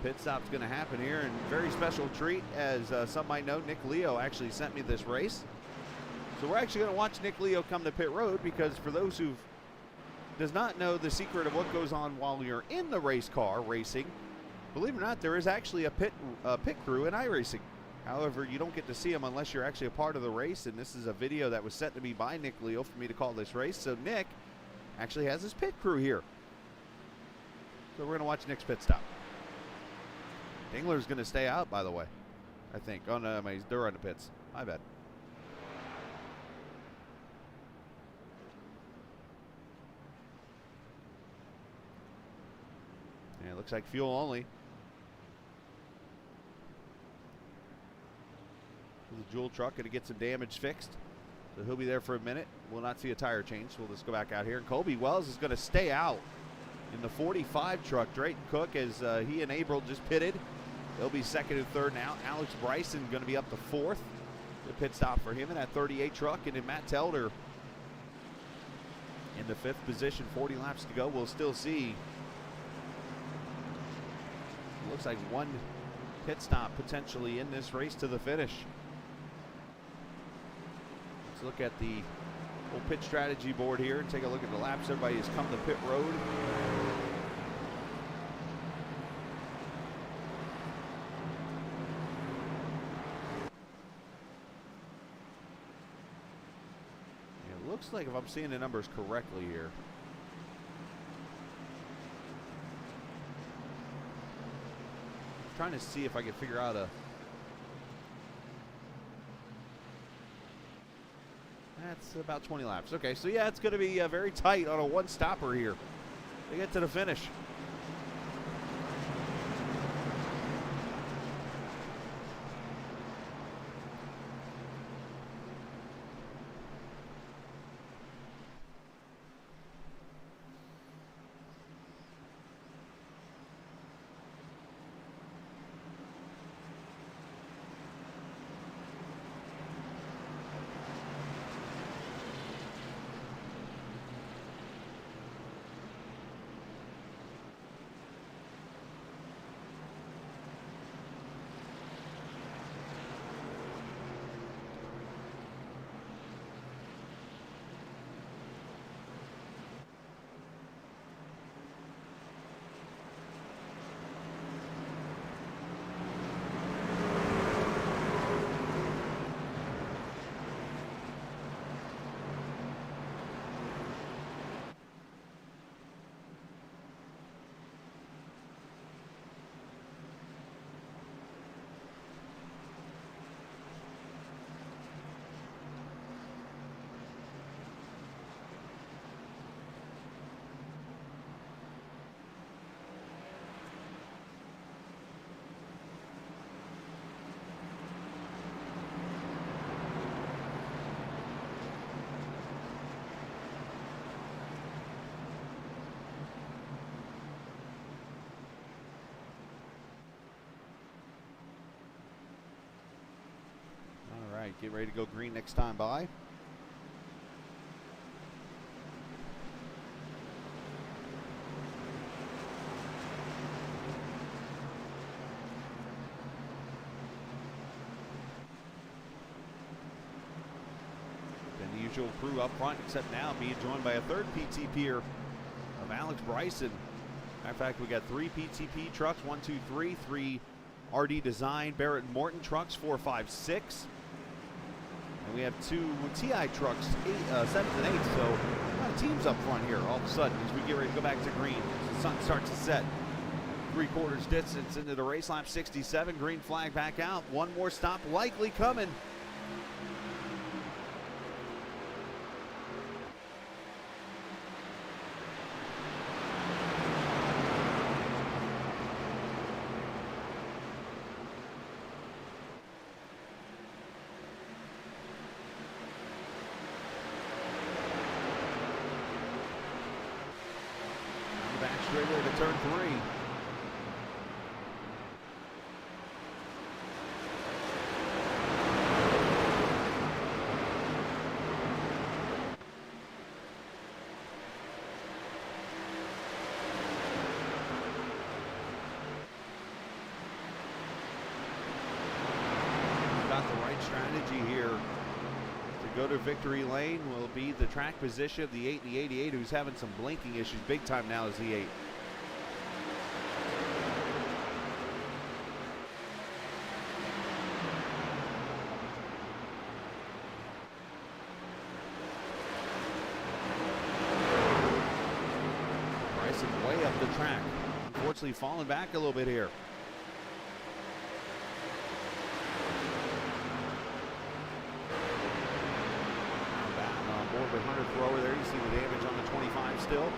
Pit stop's going to happen here, and very special treat, as some might know, Nick Leo actually sent me this race. So we're actually going to watch Nick Leo come to pit road, because for those who does not know the secret of what goes on while you're in the race car racing, believe it or not, there is actually a pit crew in iRacing. However, you don't get to see them unless you're actually a part of the race, and this is a video that was sent to me by Nick Leo for me to call this race. So Nick actually has his pit crew here. So we're going to watch Nick's pit stop. Dingler's going to stay out, by the way, I think. Oh, no, they're on the pits. My bad. Yeah, it looks like fuel only. The Jewel truck going to get some damage fixed, so he'll be there for a minute. We'll not see a tire change, so we'll just go back out here. And Colby Wells is going to stay out in the 45 truck. Drayton Cook, as he and April just pitted, they'll be second and third now. Alex Bryson going to be up to fourth. The pit stop for him in that 38 truck. And then Matt Telder in the fifth position, 40 laps to go. We'll still see, looks like one pit stop potentially in this race to the finish. Let's look at the whole pit strategy board here and take a look at the laps. Everybody has come to pit road. It looks like, if I'm seeing the numbers correctly here, I'm trying to see if I can figure out a, that's about 20 laps. Okay, so yeah, it's going to be very tight on a one-stopper here to get to the finish. All right, get ready to go green next time by. Then the usual crew up front, except now being joined by a third PTPer of Alex Bryson. Matter of fact, we got 3 PTP trucks, 1, 2, 3, 3 RD Design, Barrett and Morton trucks, 4, 5, 6. And we have 2 TI trucks, 7th and 8th. So a lot of teams up front here all of a sudden as we get ready to go back to green. As the sun starts to set. 3/4 distance into the race, lap 67. Green flag back out. One more stop likely coming. Back straightaway to turn 3. go to victory lane will be the track position of the 8 and the 88, who's having some blinking issues big time now is the 8. Bryson way up the track. Unfortunately falling back a little bit here. With Hunter thrower there, you see the damage on the 25 still.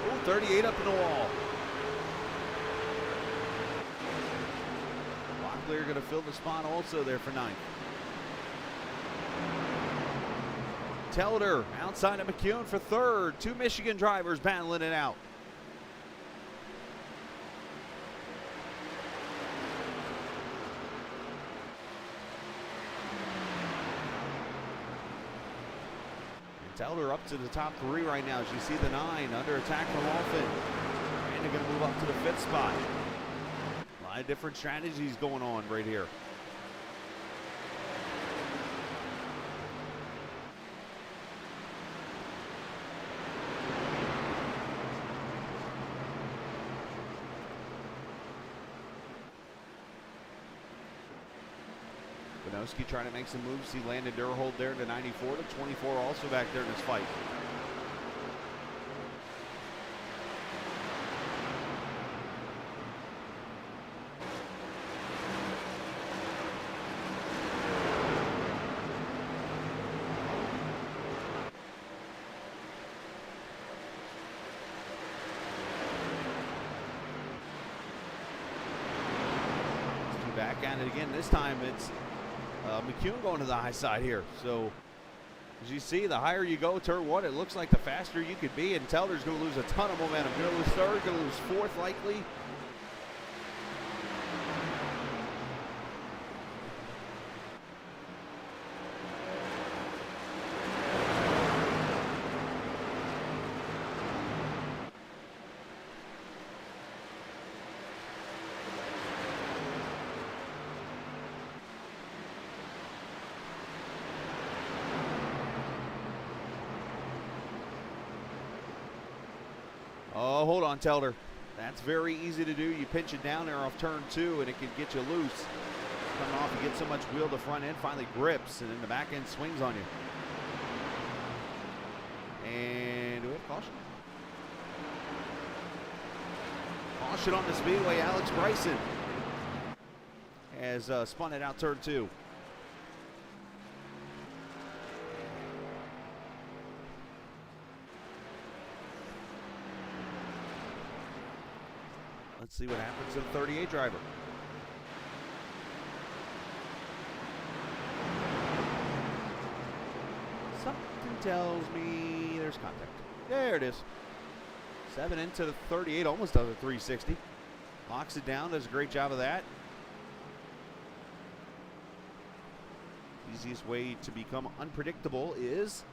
Ooh, 38 up in the wall. Locklear going to fill the spot also there for 9th. Telder outside of McCune for 3rd. 2 Michigan drivers battling it out. Telder up to the top 3 right now as you see the 9 under attack from Alfin. And they're going to move up to the 5th spot. A lot of different strategies going on right here. Banowski trying to make some moves. He landed Durhold there to 94 to 24 also back there in this fight. Back at it again. This time it's McCune going to the high side here. So as you see, the higher you go, turn 1, it looks like the faster you could be. And Telder's going to lose a ton of momentum. Going to lose 3rd, going to lose 4th likely. Oh, hold on, Telder. That's very easy to do. You pinch it down there off turn 2, and it can get you loose. Coming off, you get so much wheel to front end, finally grips, and then the back end swings on you. And do we have caution? Caution on the speedway. Alex Bryson has spun it out turn 2. Let's see what happens to the 38 driver. Something tells me there's contact. There it is. 7 into the 38, almost does a 360. Locks it down, does a great job of that. Easiest way to become unpredictable is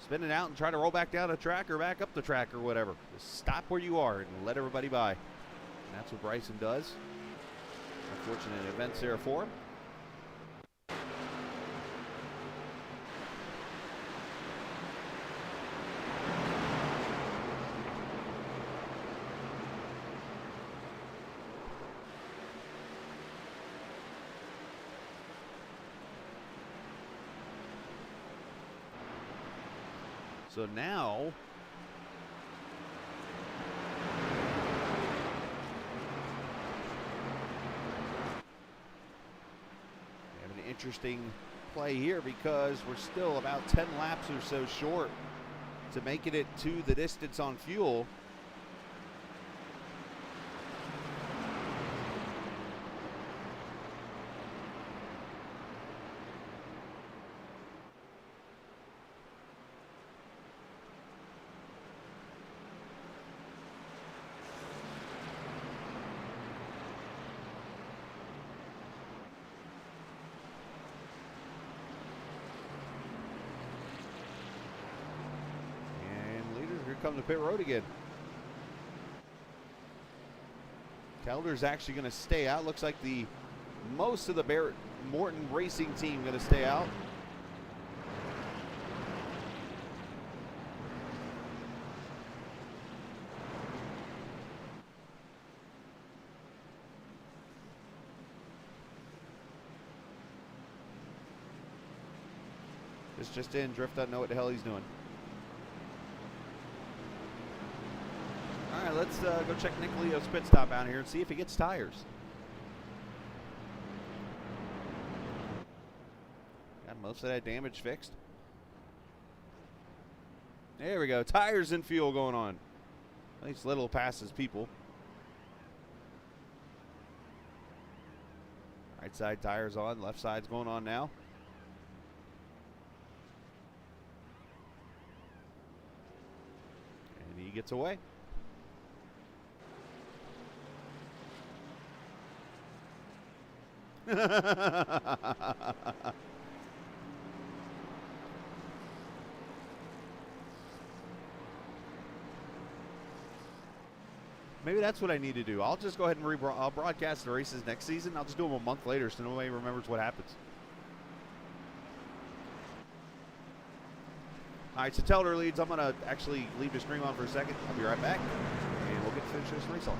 spin it out and try to roll back down the track or back up the track or whatever. Just stop where you are and let everybody by. And that's what Bryson does. Unfortunate events there for him. So now we have an interesting play here because we're still about 10 laps or so short to making it to the distance on fuel. come to pit road again. Telder's actually going to stay out. Looks like most of the Barrett Morton Racing team going to stay out. Just in. Drift doesn't know what the hell he's doing. All right, let's go check Nick Leo's pit stop out here and see if he gets tires. Got most of that damage fixed. There we go. Tires and fuel going on. At least little passes people. Right side tires on. Left side's going on now. And he gets away. Maybe that's what I need to do. I'll just go ahead and I'll broadcast the races next season. I'll just do them a month later so nobody remembers what happens. All right, so Telder leads. I'm going to actually leave the stream on for a second. I'll be right back, and we'll get to finish this race off.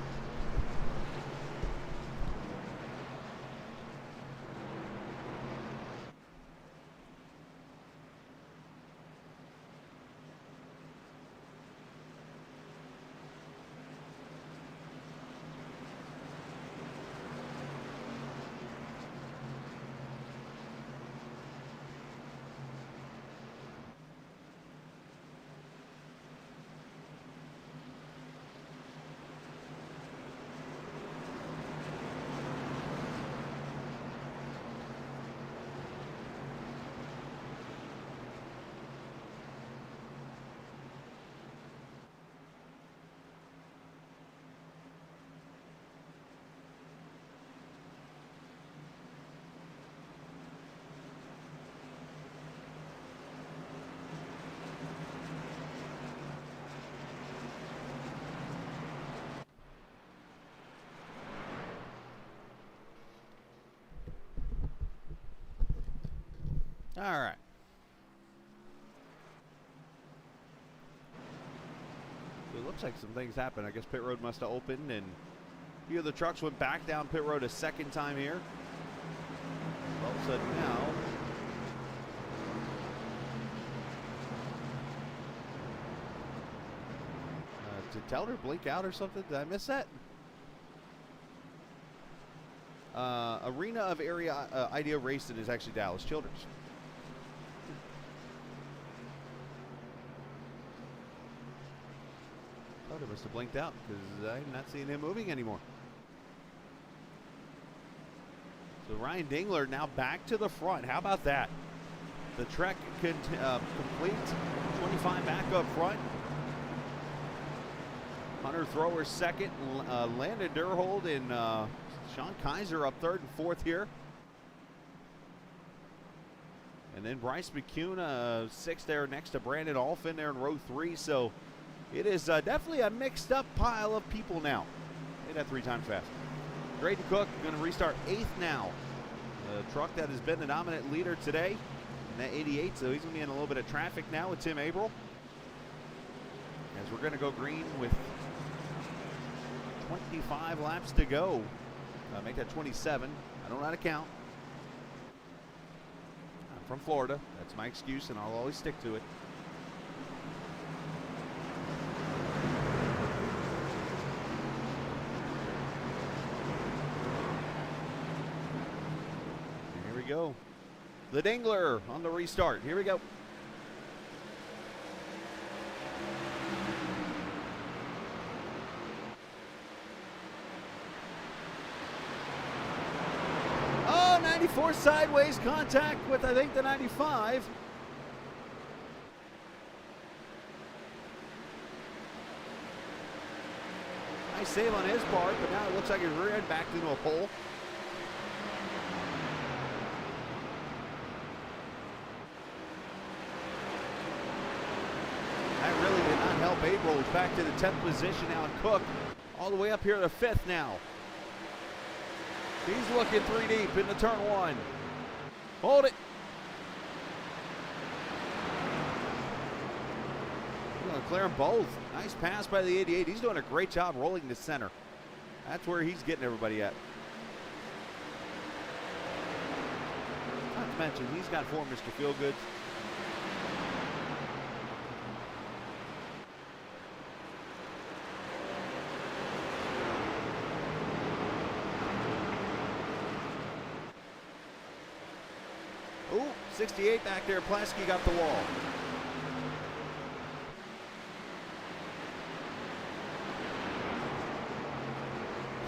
All right. So it looks like some things happened. I guess pit road must have opened, and a few of the trucks went back down pit road a second time here. All of a sudden now, did Telder blink out or something? Did I miss that? Arena of Area Idea Racing is actually Dallas Childers. Telder must have blinked out because I'm not seeing him moving anymore. So Ryan Dingler now back to the front. How about that? The Trek could complete 25 back up front. Hunter Thrower second. Landon Durhold and Sean Kaiser up third and fourth here. And then Bryce McCune sixth there next to Brandon Alfin there in row three. So it is definitely a mixed up pile of people now. Hit that 3 times fast. Graydon Cook going to restart 8th now. The truck that has been the dominant leader today in that 88. So he's going to be in a little bit of traffic now with Tim Averill. As we're going to go green with 25 laps to go. Make that 27. I don't know how to count. I'm from Florida. That's my excuse, and I'll always stick to it. Here we go. The Dingler on the restart. Here we go. Sideways contact with, I think, the 95. Nice save on his part, but now it looks like he's rear-end backed into a pole. That really did not help April is back to the 10th position now, and Cook all the way up here to 5th now. He's looking 3 deep into turn 1. Hold it. He's going to clear them both. Nice pass by the 88. He's doing a great job rolling to center. That's where he's getting everybody at. Not to mention, he's got 4 Mr. Feelgoods. Ooh, 68 back there. Plasky got the wall.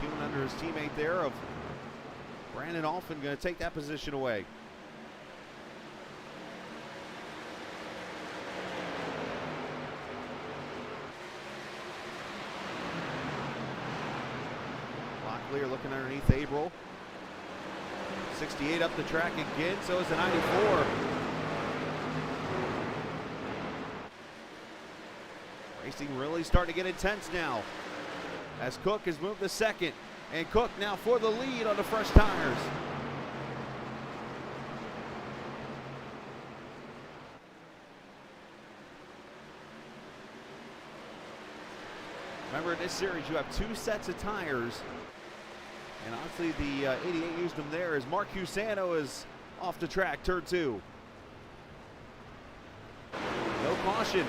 Cumin under his teammate there of Brandon Alphin, going to take that position away. Locklear looking underneath April. 68 up the track again, so is the 94. Racing really starting to get intense now as Cook has moved to 2nd, and Cook now for the lead on the fresh tires. Remember, in this series you have 2 sets of tires. And honestly, the 88 used them there as Mark Cusano is off the track, turn 2. No caution.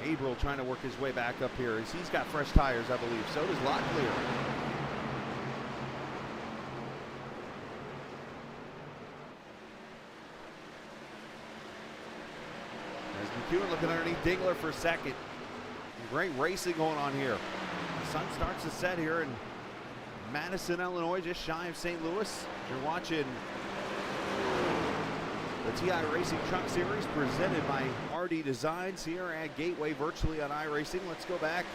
April trying to work his way back up here as he's got fresh tires, I believe. So does Locklear. McEwen looking underneath Dingler for 2nd. Great racing going on here. The sun starts to set here in Madison, Illinois, just shy of St. Louis. You're watching the TI Racing Truck Series presented by RD Designs here at Gateway virtually on iRacing. Let's go back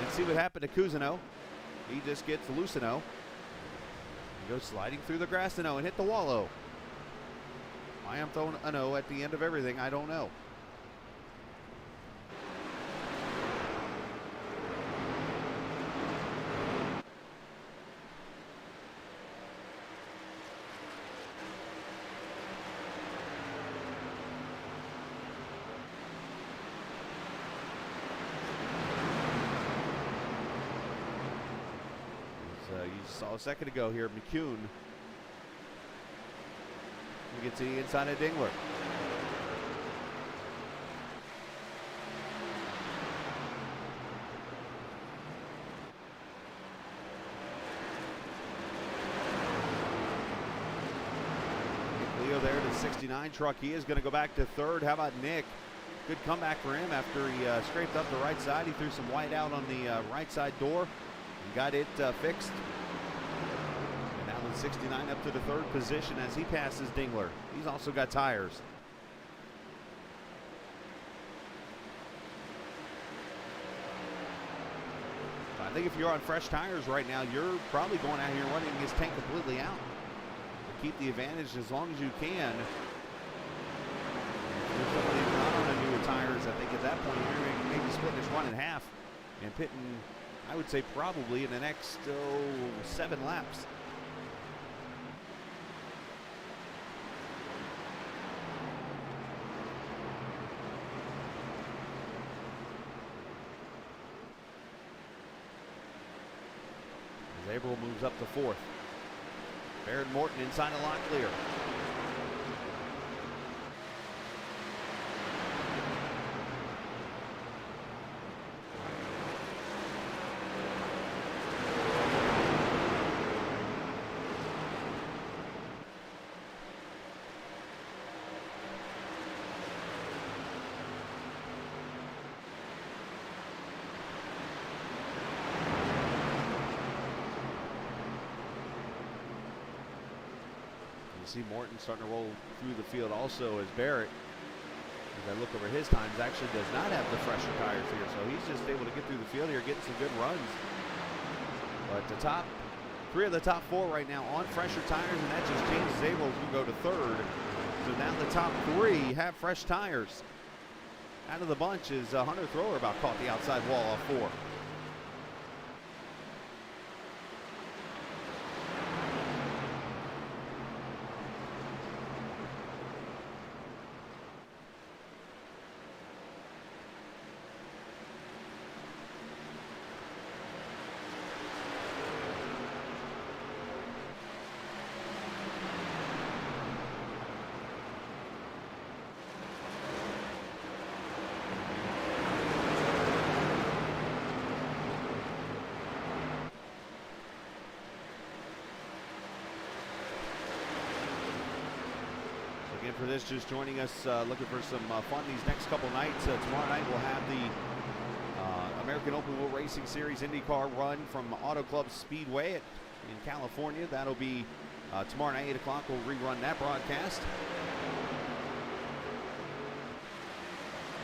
and see what happened to Cusano. He just gets Lucino. He goes sliding through the Grassino and hit the wallow. Why I'm throwing an O at the end of everything, I don't know. You saw a second ago here, McCune. You can see inside of Dingler. Leo there to the 69 truck. He is going to go back to 3rd. How about Nick? Good comeback for him after he scraped up the right side. He threw some white out on the right side door and got it fixed. And now the 69 up to the 3rd position as he passes Dingler. He's also got tires. I think if you're on fresh tires right now, you're probably going out here running his tank completely out to keep the advantage as long as you can. If you're somebody who's not on the newer tires, I think at that point you're maybe splitting this run in half and pitting, I would say probably in the next 7 laps. Averill moves up to 4th. Barrett Morton inside of Locklear. See Morton starting to roll through the field also as Barrett, as I look over his times, actually does not have the fresher tires here. So he's just able to get through the field here, getting some good runs. But the top 3 of the top 4 right now on fresher tires, and that just changes April's who go to 3rd. So now the top 3 have fresh tires. Out of the bunch is Hunter Thrower, about caught the outside wall off 4. Again, for this, just joining us, looking for some fun these next couple nights. Tomorrow night we'll have the American Open Wheel Racing Series IndyCar run from Auto Club Speedway in California. That'll be tomorrow night, 8 o'clock. We'll rerun that broadcast.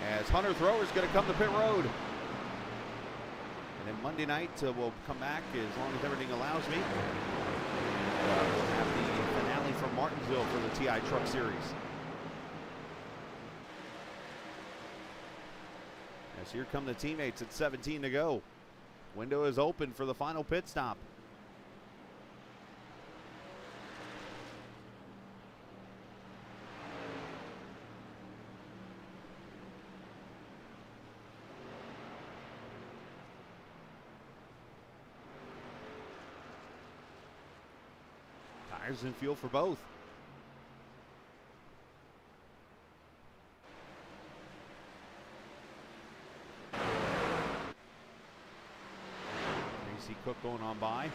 As Hunter Thrower is going to come to pit road. And then Monday night we'll come back as long as everything allows me. And, we'll have the finale from Martinsville for the TI Truck Series. As here come the teammates at 17 to go. Window is open for the final pit stop. Tires and fuel for both. You see Cook going on by.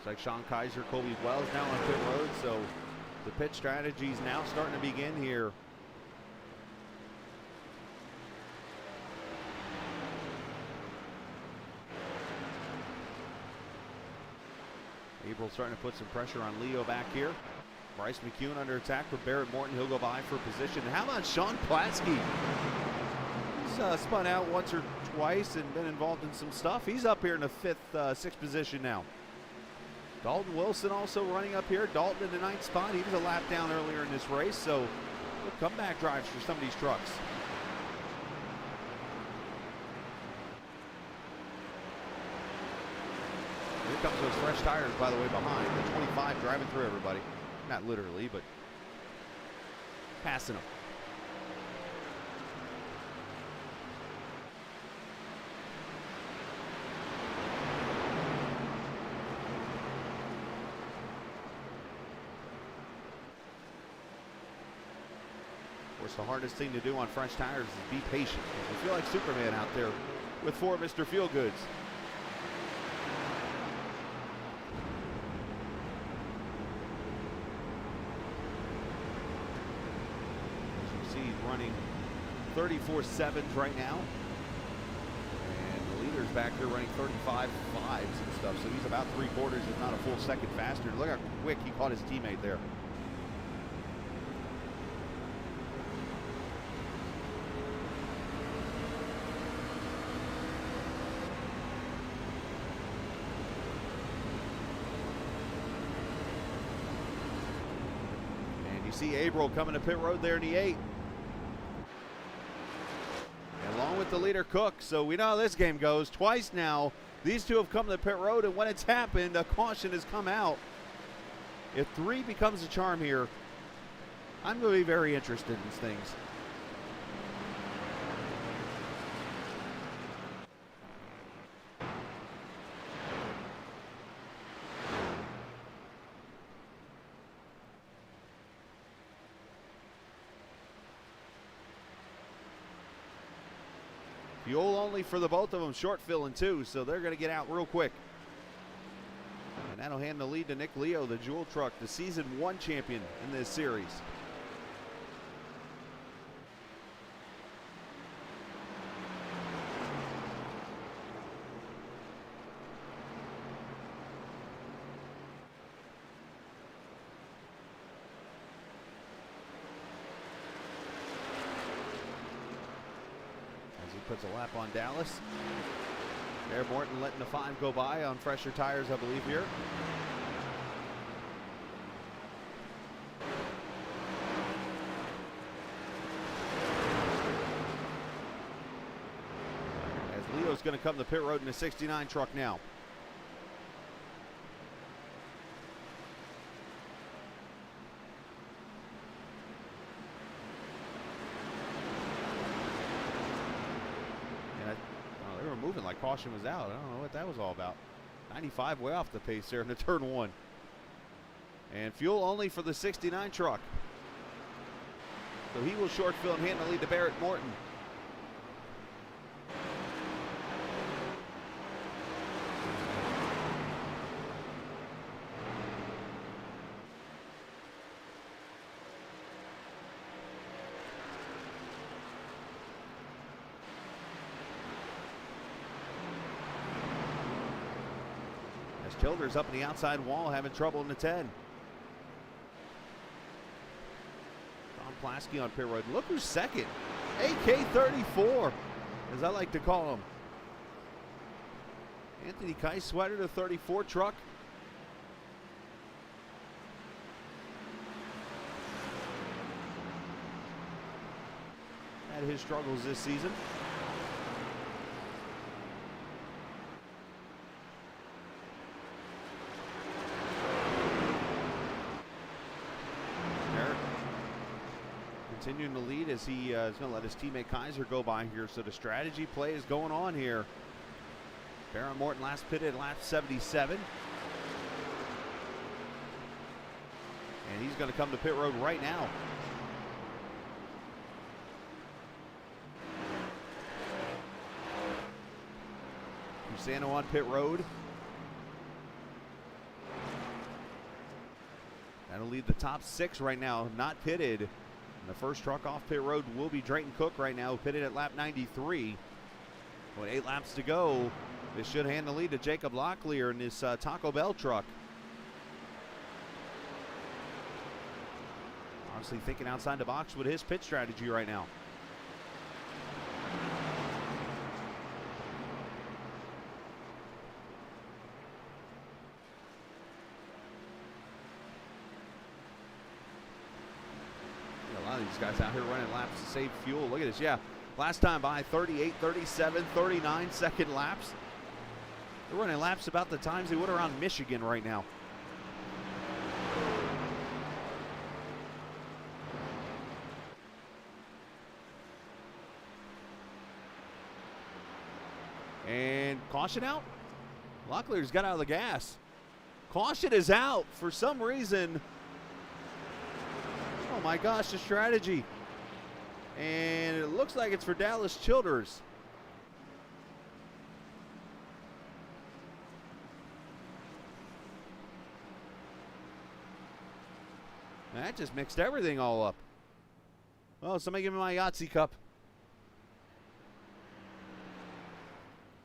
Like Sean Kaiser, Colby Wells now on pit road, so the pit strategy is now starting to begin here. April starting to put some pressure on Leo back here. Bryce McCune under attack for Barrett Morton. He'll go by for position. And how about Sean Platsky? He's spun out once or twice and been involved in some stuff. He's up here in the 5th, 6th position now. Dalton Wilson also running up here. Dalton in the 9th spot. He was a lap down earlier in this race, so good comeback drives for some of these trucks. Here comes those fresh tires, by the way, behind. The 25 driving through everybody. Not literally, but passing them. The hardest thing to do on fresh tires is be patient. You feel like Superman out there with 4 Mr. Feelgoods. As you see, he's running 34.7s right now. And the leader's back there running 35.5s and stuff. So he's about 3/4, if not a full second faster. Look how quick he caught his teammate there. See April coming to pit road there in the 8. Along with the leader Cook. So we know how this game goes. Twice now, these two have come to the pit road, and when it's happened, a caution has come out. If 3 becomes a charm here, I'm going to be very interested in these things. Fuel only for the both of them, short filling too, so they're going to get out real quick. And that'll hand the lead to Nick Leo, the Jewel Truck, the Season 1 champion in this series. puts a lap on Dallas. There, Morton letting the 5 go by on fresher tires, I believe, here. As Leo's going to come to pit road in a 69 truck now. They were moving like caution was out. I don't know what that was all about. 95 way off the pace there in the turn 1. And fuel only for the 69 truck. So he will short fill and hand the lead to Barrett Morton. Childers up in the outside wall, having trouble in the 10. Tom Plasky on pit road. Look who's second. AK-34, as I like to call him. Anthony Keiswetter, the 34 truck. Had his struggles this season. Continuing to lead as he is going to let his teammate Kaiser go by here. So the strategy play is going on here. Barrett Morton last pitted at lap 77. And he's going to come to pit road right now. Cusano on pit road. That'll lead the top 6 right now, not pitted. The first truck off pit road will be Drayton Cook right now, pitted at lap 93. With 8 laps to go, this should hand the lead to Jacob Locklear in this Taco Bell truck. Obviously thinking outside the box with his pit strategy right now. These guys out here running laps to save fuel. Look at this. Yeah, last time by 38, 37, 39 second laps. They're running laps about the times they would around Michigan right now. And caution out. Locklear's got out of the gas. Caution is out for some reason. Oh my gosh, the strategy. And it looks like it's for Dallas Childers. That just mixed everything all up. Oh, somebody give me my Yahtzee cup.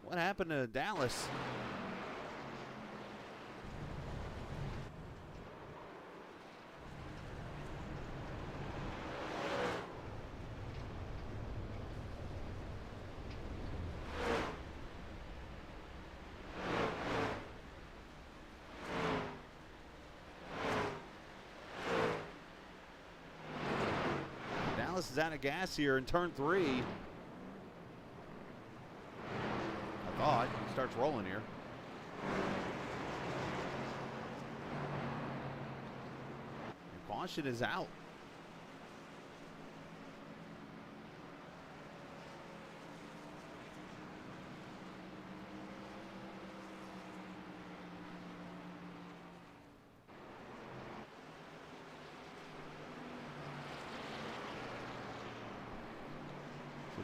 What happened to Dallas? Dallas is out of gas here in turn 3. I thought he starts rolling here. Caution is out.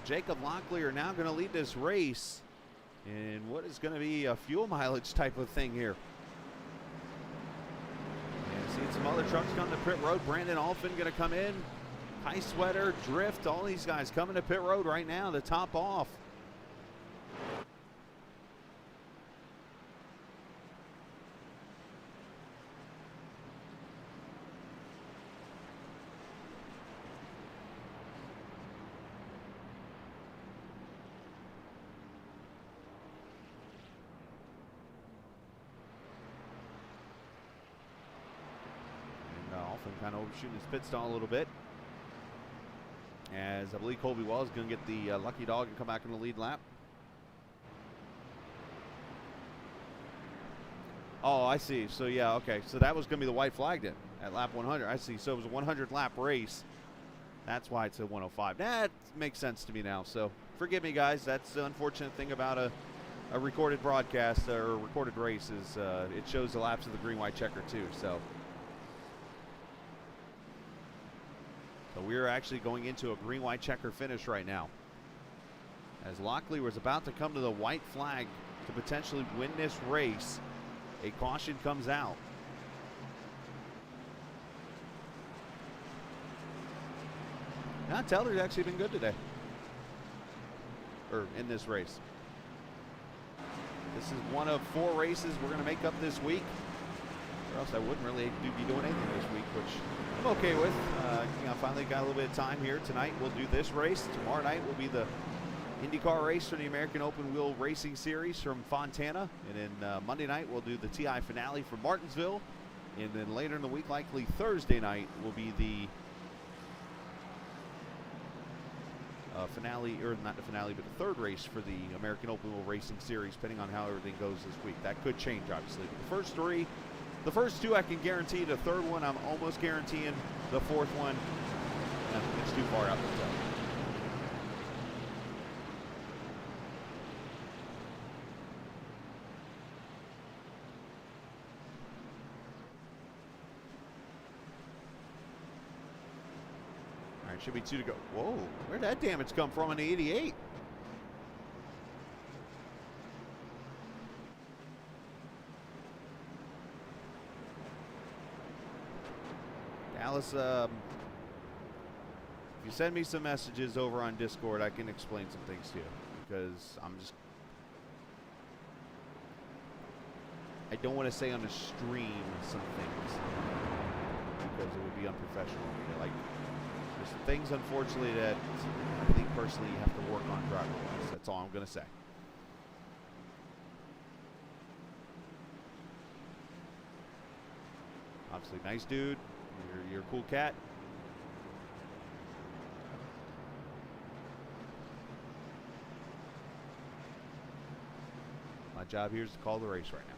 Jacob Locklear now going to lead this race in what is going to be a fuel mileage type of thing here. And seeing some other trucks come to pit road. Brandon Alphin going to come in. Keiswetter, Drift, all these guys coming to pit road right now to top off. off and kind of overshooting his pit stall a little bit. As I believe Colby Wells is going to get the lucky dog and come back in the lead lap. Oh, I see. So, yeah, okay. So that was going to be the white flag then at lap 100. I see. So it was a 100-lap race. That's why it's a 105. That makes sense to me now. So forgive me, guys. That's the unfortunate thing about a recorded broadcast or a recorded race is it shows the laps of the green-white checker too. So we're actually going into a green-white checker finish right now. As Locklear was about to come to the white flag to potentially win this race, a caution comes out. Now, Taylor's actually been good today, or in this race. This is one of 4 races we're going to make up this week, or else I wouldn't really be doing anything this week, which I'm okay with. Finally got a little bit of time here. Tonight we'll do this race. Tomorrow night will be the IndyCar race for the American Open Wheel Racing Series from Fontana. And then Monday night we'll do the TI finale from Martinsville. And then later in the week, likely Thursday night, will be the finale, or not the finale, but the 3rd race for the American Open Wheel Racing Series, depending on how everything goes this week. That could change, obviously. But the first 2 I can guarantee. The 3rd one I'm almost guaranteeing. The 4th one, I think it's too far out to tell. All right, should be 2 to go. Whoa, where'd that damage come from in the 88? Dallas, if you send me some messages over on Discord, I can explain some things to you, because I don't want to say on the stream some things, because it would be unprofessional. Like, there's some things, unfortunately, that I think personally you have to work on driver-wise. That's all I'm going to say. Obviously, nice dude. You're a cool cat. My job here is to call the race right now.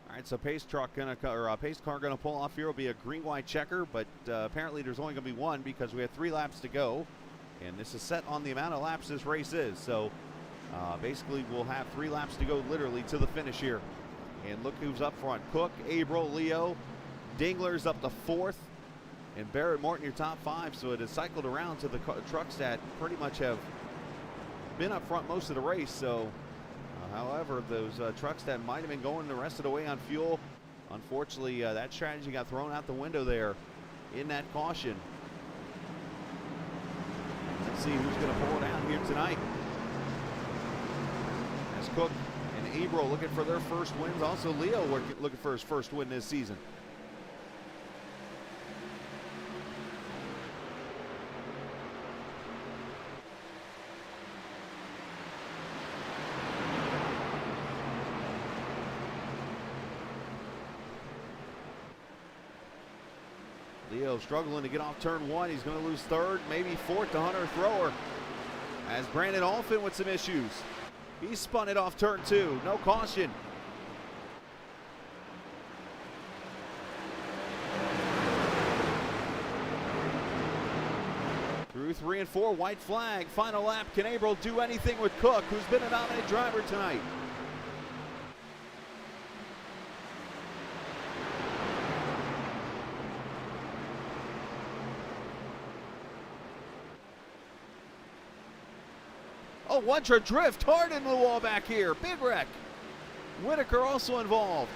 All right, so pace car gonna pull off here. Will be a green-white checker, but apparently there's only gonna be one because we have 3 laps to go, and this is set on the amount of laps this race is. So basically, we'll have 3 laps to go, literally to the finish here. And look who's up front: Cook, Averill, Leo, Dingler's up to 4th, and Barrett Morton your top 5. So it has cycled around to the trucks that pretty much have been up front most of the race. So. However, those trucks that might have been going the rest of the way on fuel, unfortunately, that strategy got thrown out the window there in that caution. Let's see who's going to pull it out here tonight. As Cook and Averill looking for their first wins. Also, Leo looking for his first win this season. Leo struggling to get off turn 1. He's going to lose 3rd, maybe 4th to Hunter Thrower. As Brandon Alfin with some issues. He spun it off turn 2. No caution. Through 3 and 4, white flag. Final lap. Can Averill do anything with Cook, who's been a dominant driver tonight? Oh, watch her drift hard into the wall back here. Big wreck. Whitaker also involved.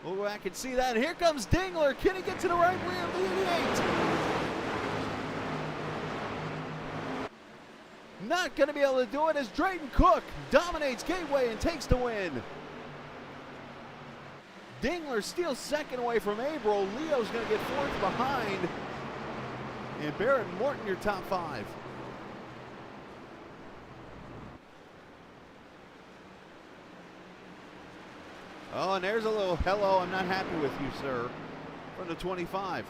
Oh, I can see that. Here comes Dingler. Can he get to the right rear of the 88? Not going to be able to do it as Drayton Cook dominates Gateway and takes the win. Dingler steals second away from Averill. Leo's going to get fourth behind. And Barrett and Morton, your top five. Oh, and there's a little hello, I'm not happy with you, sir, from the 25.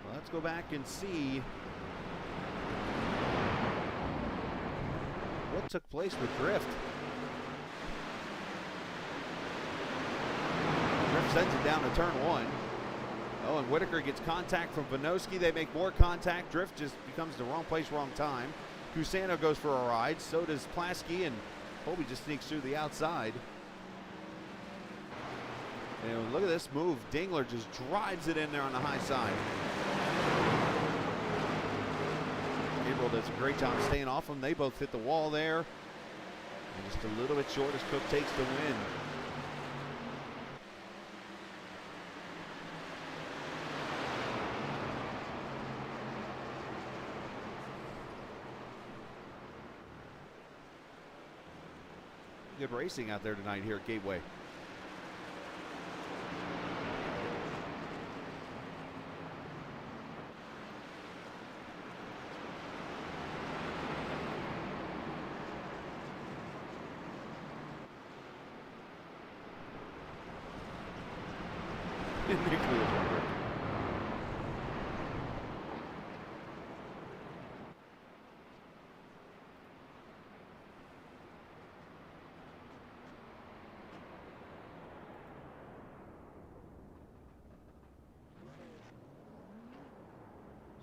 Well, let's go back and see what took place with Drift. Drift sends it down to turn one. Oh, and Whitaker gets contact from Vinoski. They make more contact. Drift just becomes the wrong place, wrong time. Cusano goes for a ride. So does Plasky, and Colby just sneaks through the outside. And look at this move. Dingler just drives it in there on the high side. Gabriel does a great job staying off him. They both hit the wall there. And just a little bit short as Cook takes the win. Good racing out there tonight here at Gateway.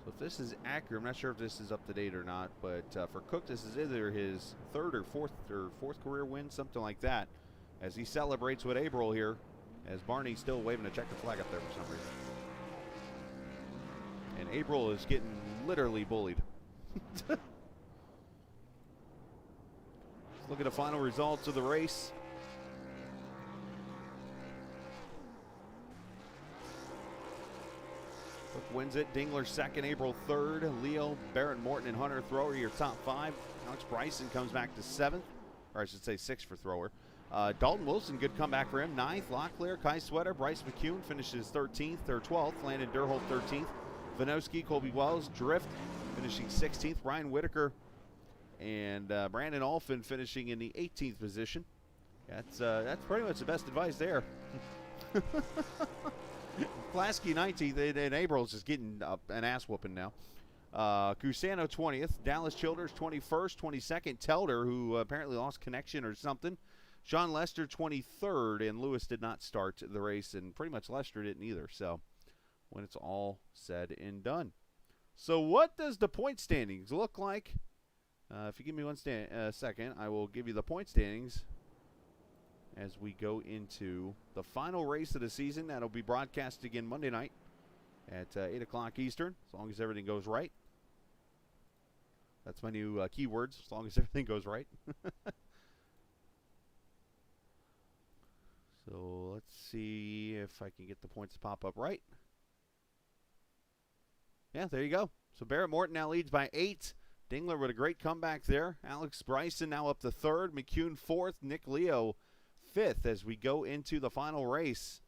If this is accurate, I'm not sure if this is up to date or not, but for Cook, this is either his third or fourth career win, something like that, as he celebrates with Averill here, as Barney's still waving a checker flag up there for some reason. And Averill is getting literally bullied. Let's look at the final results of the race. Cook wins it. Dingler second, Averill third. Leo, Barrett, Morton, and Hunter Thrower your top five. Alex Bryson comes back to seventh, or I should say sixth for Thrower. Dalton Wilson, good comeback for him. Ninth, Locklear, Kai Sweater, Bryce McCune finishes 13th or 12th. Landon Durholt 13th. Vinoski, Colby Wells, Drift finishing 16th. Ryan Whitaker and Brandon Alfin finishing in the 18th position. That's pretty much the best advice there. Plasky 19th, and Abrils is getting an ass whooping now. Cusano 20th, Dallas Childers 21st, 22nd, Telder, who apparently lost connection or something. Sean Lester 23rd, and Lewis did not start the race, and pretty much Lester didn't either. So when it's all said and done. So what does the point standings look like? If you give me one second, I will give you the point standings as we go into the final race of the season. That'll be broadcast again Monday night at 8 o'clock Eastern, as long as everything goes right. That's my new keywords, as long as everything goes right. So let's see if I can get the points to pop up right. Yeah, there you go. So Barrett Morton now leads by 8. Dingler with a great comeback there. Alex Bryson now up to third. McCune fourth. Nick Leo fifth as we go into the final race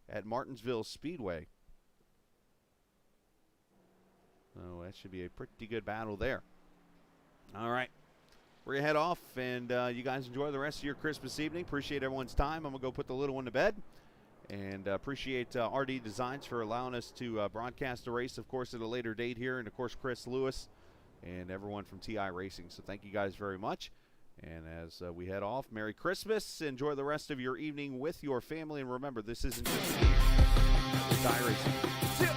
at Martinsville Speedway. Oh, that should be a pretty good battle there. All right. We're going to head off, and you guys enjoy the rest of your Christmas evening. Appreciate everyone's time. I'm going to go put the little one to bed. And appreciate RD Designs for allowing us to broadcast the race, of course, at a later date here. And, of course, Chris Lewis and everyone from iRacing. So thank you guys very much. And as we head off, Merry Christmas. Enjoy the rest of your evening with your family. And remember, this isn't just a game. It's iRacing. See ya.